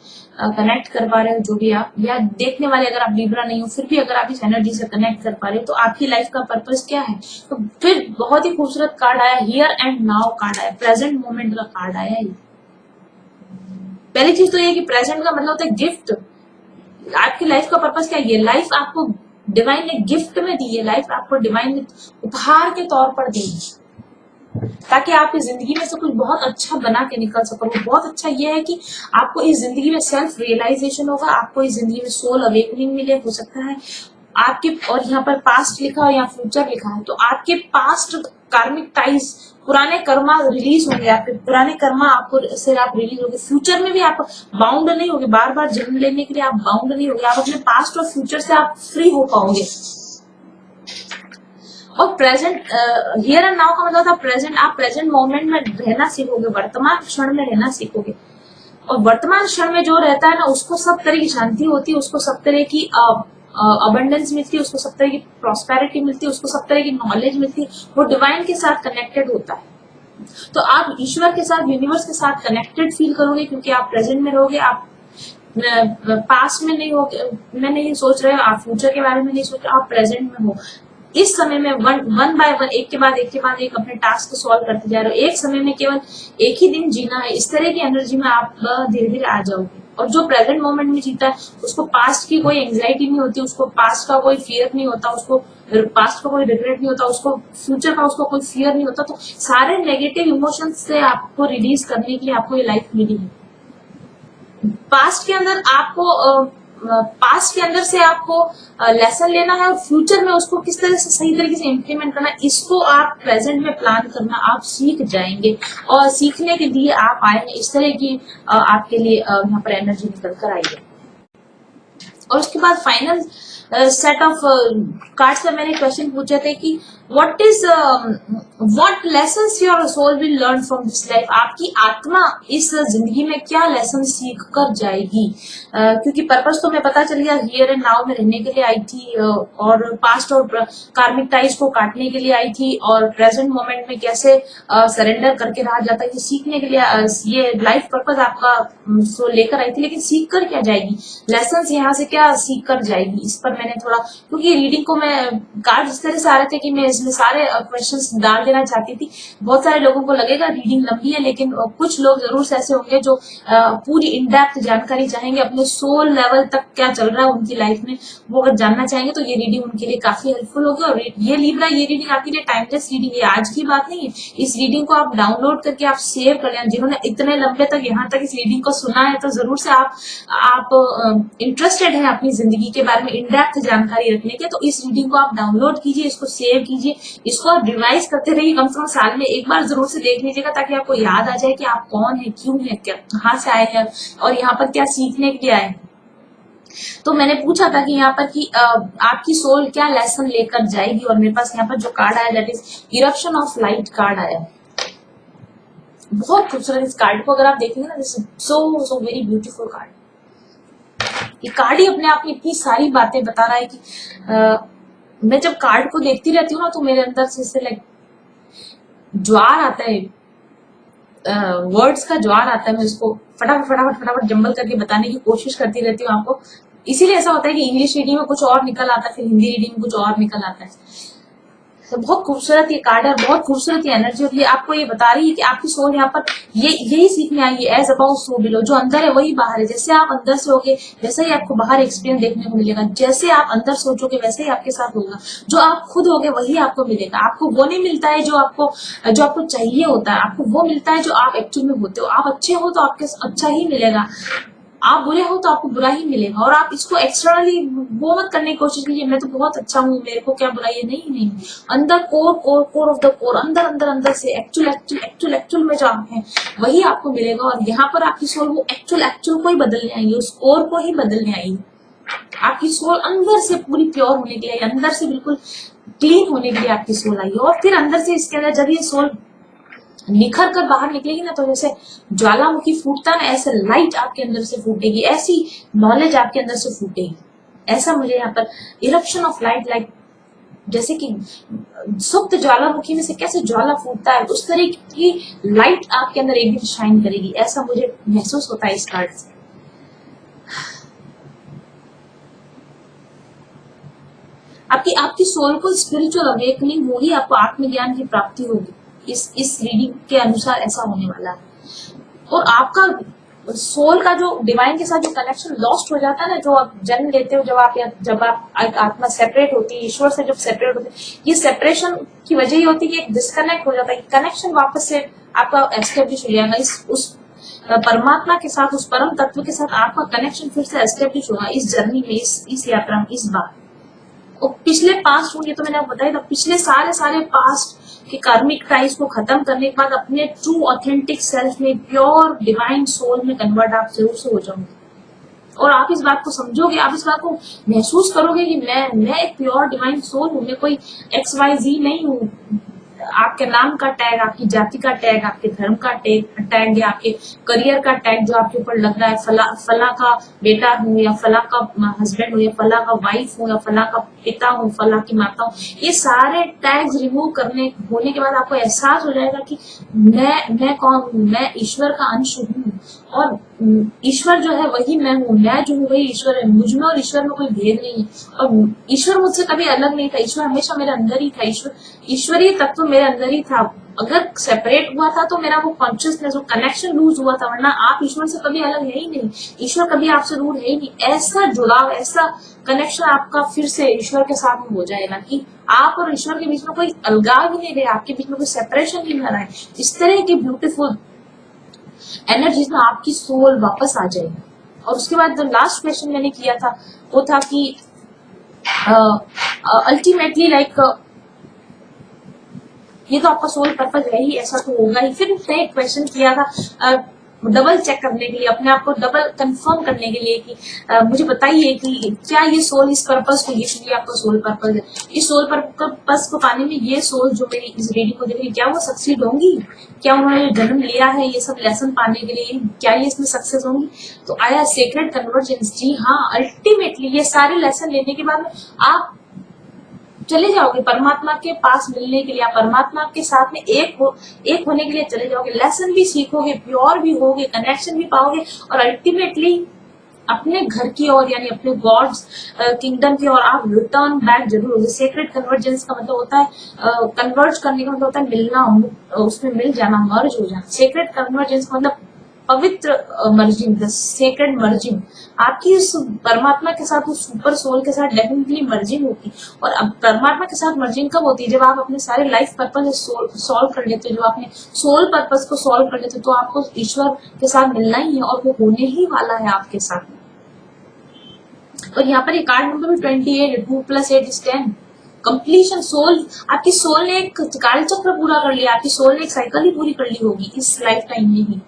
कनेक्ट कर पा रहे हो, जो भी आप या देखने वाले अगर आप लिब्रा नहीं हो फिर भी अगर आप इस एनर्जी से कनेक्ट कर पा रहे हो तो आपकी लाइफ का पर्पस क्या है। तो फिर बहुत ही खूबसूरत कार्ड आया, हियर एंड नाउ कार्ड आया, प्रेजेंट मोमेंट का कार्ड आया। पहली चीज तो ये कि प्रेजेंट का मतलब होता है गिफ्ट। आपकी लाइफ का पर्पस क्या है, ये लाइफ आपको डिवाइन ने गिफ्ट में दी है, लाइफ आपको डिवाइन ने उपहार के तौर पर दी ताकि आपकी जिंदगी में से कुछ बहुत अच्छा बना के निकल सको। वो बहुत अच्छा ये है कि आपको इस जिंदगी में सेल्फ रियलाइजेशन होगा, आपको इस जिंदगी में सोल अवेकनिंग मिले, हो सकता है आपके, और यहाँ पर पास्ट लिखा है या फ्यूचर लिखा है, तो आपके पास्ट कार्मिक टाइज, पुराने कर्मा रिलीज होंगे, आपके पुराने कर्मा आपको से आप रिलीज होंगे, फ्यूचर में भी आप बाउंड नहीं होगे, बार बार जन्म लेने के लिए आप बाउंड नहीं होगे, आप अपने पास्ट और फ्यूचर से आप फ्री हो पाओगे। और प्रेजेंट, हियर एंड नाउ का मतलब था प्रेजेंट, आप प्रेजेंट मोमेंट में रहना सीखोगे, वर्तमान क्षण में रहना सीखोगे, और वर्तमान क्षण में जो रहता है ना उसको सब तरह की शांति होती है, उसको सब तरह की अबंडेंस मिलती है, उसको सब तरह की प्रॉस्पेरिटी मिलती है, उसको सब तरह की नॉलेज मिलती है, वो डिवाइन के साथ कनेक्टेड होता है। तो आप ईश्वर के साथ, यूनिवर्स के साथ कनेक्टेड फील करोगे क्योंकि आप प्रेजेंट में रहोगे, आप पास्ट में नहीं हो, में नहीं सोच रहे हो, आप फ्यूचर के बारे में नहीं सोच रहे, आप प्रेजेंट में हो। इस समय में वन बाय वन, एक के बाद एक के बाद एक अपने टास्क को सॉल्व करते जा रहे हो, एक समय में केवल एक ही दिन जीना है, इस तरह की एनर्जी में आप धीरे धीरे आ जाओगे। और जो प्रेजेंट मोमेंट में जीता है उसको पास्ट की कोई एंग्जाइटी नहीं होती, उसको पास्ट का कोई फियर नहीं होता, उसको पास्ट का कोई रिग्रेट नहीं होता, उसको फ्यूचर का उसको कोई फियर नहीं होता। तो सारे नेगेटिव इमोशंस से आपको रिलीज करने के लिए आपको ये लाइफ मिली है। पास्ट के अंदर आपको पास्ट के अंदर से आपको लेसन लेना है और फ्यूचर में उसको किस तरह से सही तरीके से इम्प्लीमेंट करना है, इसको आप प्रेजेंट में प्लान करना आप सीख जाएंगे, और सीखने के लिए आप आए हैं। इस तरह की आपके लिए यहाँ पर एनर्जी निकल कर आई है। और उसके बाद फाइनल सेट ऑफ कार्ड्स में मैंने क्वेश्चन पूछे थे कि what lessons your soul will learn from this life, आपकी आत्मा इस जिंदगी में क्या लेसन सीख कर जाएगी। क्योंकि पर्पस तो मैं पता चल गया, हियर एंड नाउ में रहने के लिए आई थी, और पास्ट और कार्मिक टाइज को काटने के लिए आई थी, और प्रेजेंट मोमेंट में कैसे सरेंडर करके रहा जाता है, ये सीखने के लिए ये लाइफ पर्पस आपका लेकर आई थी। लेकिन सीख कर क्या जाएगी, लेसन यहाँ से क्या सीख कर जाएगी, इस पर मैंने थोड़ा, क्योंकि रीडिंग को मैं कार्ड इस तरह से आ रहे थे कि मैं इसमें सारे क्वेश्चंस डाल देना चाहती थी। बहुत सारे लोगों को लगेगा रीडिंग लंबी है, लेकिन कुछ लोग जरूर से ऐसे होंगे जो पूरी इन डेप्थ जानकारी चाहेंगे, अपने सोल लेवल तक क्या चल रहा है उनकी लाइफ में वो अगर जानना चाहेंगे तो ये रीडिंग उनके लिए काफी हेल्पफुल होगी। और ये लिब्रा, ये रीडिंग आपके लिए टाइमलेस रीडिंग है, आज की बात नहीं है। इस रीडिंग को आप डाउनलोड करके आप सेव कर लें। जिन्होंने इतने लंबे तक यहाँ तक इस रीडिंग को सुना है तो जरूर से आप इंटरेस्टेड है अपनी जिंदगी के बारे में इन डेप्थ जानकारी रखने के, तो इस रीडिंग को आप डाउनलोड कीजिए, इसको सेव कीजिए, इसको आप रिवाइज करते रहिए। कम से कम साल में एक बार जरूर से देख लीजिएगा, ताकि आपको याद आ जाए कि आप कौन है, क्यों है, क्या कहाँ से आए हैं और यहाँ पर क्या सीखने के लिए आए हैं। तो मैंने पूछा था कि यहाँ पर कि आपकी सोल क्या लेसन लेकर जाएगी, और मेरे पास यहाँ पर जो कार्ड आया that is eruption of light card आया। बहुत खूबसूरत इस कार्ड को अगर आप देखेंगे ना, this so so very beautiful card. ये कार्ड ही अपने आप में इतनी सारी बातें बता रहा है कि मैं जब कार्ड को देखती रहती हूँ ना तो मेरे अंदर से लाइक ज्वार आता है, वर्ड्स का ज्वार आता है। मैं उसको फटाफट फटाफट फटाफट जंबल करके बताने की कोशिश करती रहती हूँ आपको। इसीलिए ऐसा होता है कि इंग्लिश रीडिंग में कुछ और निकल आता है, फिर हिंदी रीडिंग में कुछ और निकल आता है। तो बहुत खूबसूरत ये कार्ड है, बहुत खूबसूरत ये एनर्जी होती है। आपको ये बता रही है कि आपकी सोल यहाँ पर ये यही सीखने आई है, एज अबाउट सो बिलो। जो अंदर है वही बाहर है। जैसे आप अंदर से होगे वैसे ही आपको बाहर एक्सपीरियंस देखने को मिलेगा। जैसे आप अंदर सोचोगे वैसे ही आपके साथ होगा। जो आप खुद होगे वही आपको मिलेगा। आपको वो नहीं मिलता है जो आपको चाहिए होता है, आपको वो मिलता है जो आप एक्चुअल में होते हो। आप अच्छे हो तो आपके अच्छा ही मिलेगा, आप बुरे हो तो आपको बुरा ही मिलेगा। और आप इसको एक्सटर्नली वो मत करने की कोशिश कीजिए, मैं तो बहुत अच्छा हूँ, मेरे को क्या बुराई है। नहीं नहीं, अंदर core core core of the core, अंदर अंदर अंदर से एक्चुअल एक्चुअल एक्चुअल एक्चुअल में जो आप हैं वही आपको मिलेगा। और यहाँ पर आपकी सोल वो एक्चुअल एक्चुअल को ही बदलने आई है, उस कोर को ही बदलने आई है। आपकी सोल अंदर से पूरी प्योर होने के लिए, अंदर से बिल्कुल क्लीन होने के लिए आपकी सोल आई है। और फिर अंदर से इसके अंदर जब ये सोल निखर कर बाहर निकलेगी ना, तो जैसे ज्वालामुखी फूटता है ना, ऐसे लाइट आपके अंदर से फूटेगी, ऐसी नॉलेज आपके अंदर से फूटेगी। ऐसा मुझे यहाँ पर इरप्शन ऑफ लाइट, लाइक जैसे कि सुप्त ज्वालामुखी में से कैसे ज्वाला फूटता है, उस तरह की लाइट आपके अंदर एक दिन शाइन करेगी। ऐसा मुझे महसूस होता है इस कार्ड से। आपकी आपकी सोल को स्पिरिचुअल अवेकनिंग होगी, आपको आत्मज्ञान की प्राप्ति होगी। इस रीडिंग के अनुसार ऐसा होने वाला है। और आपका सोल का जो डिवाइन के साथ जो कनेक्शन लॉस्ट हो जाता है ना, जो आप जन्म लेते हो, जब आप आत्मा सेपरेट होती है, ईश्वर से जब सेपरेट होती है, ये सेपरेशन की वजह ही होती है कि एक डिस्कनेक्ट हो जाता है। कनेक्शन वापस से आपका एस्टेब्लिश हो जाएगा उस परमात्मा के साथ, उस परम तत्व के साथ आपका कनेक्शन फिर से एस्टेब्लिश होगा इस जर्नी में, इस यात्रा में, इस बार। और पिछले पास्ट, ये तो मैंने आपको बताया था, पिछले सारे पास्ट के कार्मिक टाइज को खत्म करने के बाद अपने ट्रू ऑथेंटिक सेल्फ में, प्योर डिवाइन सोल में कन्वर्ट आप जरूर से हो जाओगे। और आप इस बात को समझोगे, आप इस बात को महसूस करोगे कि मैं एक प्योर डिवाइन सोल हूँ, मैं कोई XYZ नहीं हूँ। आपके नाम का टैग, आपकी जाति का टैग, आपके धर्म का टैग या आपके करियर का टैग जो आपके ऊपर लग रहा है, फला का बेटा हूँ या फला का हस्बैंड हूँ या फला का वाइफ हूँ या फला का पिता हूँ, फला की माता हूँ, ये सारे टैग्स रिमूव होने के बाद आपको एहसास हो जाएगा कि मैं कौन हूँ। मैं ईश्वर का अंश हूँ, और ईश्वर जो है वही मैं हूँ, मैं जो हूँ वही ईश्वर है। मुझ में और ईश्वर में कोई भेद नहीं है, और ईश्वर मुझसे कभी अलग नहीं था। ईश्वर हमेशा मेरे अंदर ही था, ईश्वरीय तत्व मेरे अंदर ही था। अगर सेपरेट हुआ था तो मेरा वो कॉन्शियसनेस, वो कनेक्शन लूज हुआ था, वरना आप ईश्वर से कभी अलग है ही नहीं। ईश्वर कभी आपसे दूर है ही नहीं। ऐसा जुड़ाव, ऐसा कनेक्शन आपका फिर से ईश्वर के साथ हो जाएगा कि आप और ईश्वर के बीच में कोई अलगाव ही नहीं रहे, आपके बीच में कोई सेपरेशन ही न रहे। इस तरह की ब्यूटीफुल एनर्जीज में आपकी सोल वापस आ जाएगी। और उसके बाद जो लास्ट क्वेश्चन मैंने किया था वो था कि अल्टीमेटली लाइक ये तो आपका सोल पर्पज है ही, ऐसा तो होगा ही। फिर उसने एक क्वेश्चन किया था डबल चेक करने के लिए, अपने आप को डबल कंफर्म करने के लिए कि मुझे बताइए कि क्या ये सोल इस पर्पज को, ये आपका सोल पर्पज है, इस सोल पर्पज को पाने में ये सोल जो मेरी इस रीडिंग को देख रही है, क्या वो सक्सीड होंगी? क्या उन्होंने जन्म लिया है ये सब लेसन पाने के लिए, क्या ये इसमें सक्सेस होंगी? तो आया सेक्रेड कन्वर्जेंस। जी हाँ, अल्टीमेटली ये सारे लेसन लेने के बाद आप चले जाओगे परमात्मा के पास मिलने के लिए। आप परमात्मा के साथ में एक होने के लिए चले जाओगे। लेसन भी सीखोगे, प्योर भी होगे, कनेक्शन भी पाओगे, और अल्टीमेटली अपने घर की ओर यानी अपने गॉड्स किंगडम की ओर आप रिटर्न बैक जरूर होगे। सेक्रेट कन्वर्जेंस का मतलब होता है कन्वर्ज करने का मतलब होता है मिलना, उसमें मिल जाना, मर्ज हो जाना। सेक्रेट कन्वर्जेंस का मतलब पवित्र मर्जिंग, द सेक्रेट मर्जिंग। आपकी उस परमात्मा के साथ, उस सुपर सोल के साथ डेफिनेटली मर्जिंग होगी। और अब परमात्मा के साथ मर्जिंग कब होती है? जब आप अपने सारे लाइफ पर्पज सॉल्व कर लेते हो, जब आपने सोल पर्पज को सॉल्व कर लेते हो, तो आपको ईश्वर के साथ मिलना ही है और वो होने ही वाला है आपके साथ। और यहाँ पर ये कार्ड नंबर भी 28, 2+8 is 10। कंप्लीशन, सोल, आपकी सोल ने एक काल चक्र पूरा कर लिया, आपकी सोल ने एक साइकिल ही पूरी कर ली होगी इस लाइफ टाइम में ही।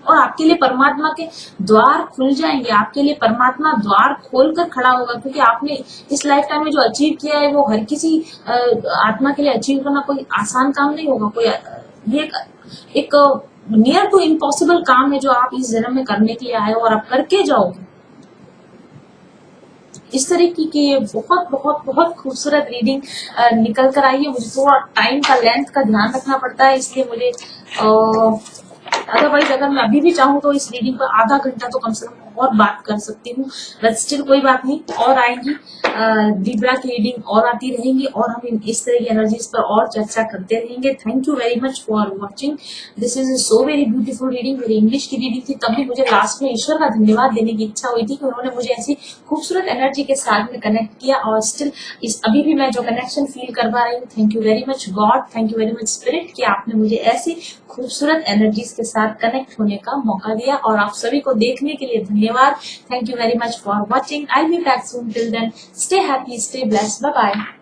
और आपके लिए परमात्मा के द्वार खुल जाएंगे, आपके लिए परमात्मा द्वार खोलकर खड़ा होगा, क्योंकि आपने इस लाइफ टाइम में जो अचीव किया है वो हर किसी आत्मा के लिए अचीव करना कोई आसान काम नहीं होगा। कोई ये एक नियर टू इम्पॉसिबल काम है जो आप इस जन्म में करने के लिए आए हो, और आप करके जाओगे। इस तरीके की ये बहुत बहुत बहुत खूबसूरत रीडिंग निकल कर आई है। मुझे थोड़ा टाइम का, लेंथ का ध्यान रखना पड़ता है, इसलिए मुझे अदरवाइज अगर मैं अभी भी चाहूँ तो इस रीडिंग पर आधा घंटा तो कम से कम और बात कर सकती हूँ, बट स्टिल कोई बात नहीं, और आएंगी लिब्रा की रीडिंग और आती रहेंगी, और हम इस तरह की एनर्जीज पर और चर्चा करते रहेंगे। Thank you very much for watching. This is so very beautiful reading. मेरी इंग्लिश की रीडिंग थी, तब भी मुझे लास्ट में ईश्वर का धन्यवाद देने की इच्छा हुई थी कि उन्होंने मुझे ऐसी खूबसूरत एनर्जी के साथ में कनेक्ट किया, और स्टिल इस अभी भी मैं जो कनेक्शन फील कर पा रही हूँ, thank you very much God, thank you very much spirit, कि आपने मुझे ऐसी खूबसूरत एनर्जीज के साथ कनेक्ट होने का मौका दिया। और आप सभी को देखने के लिए धन्यवाद। Thank you very much for watching. I be back soon. Till then stay happy, stay blessed, bye bye.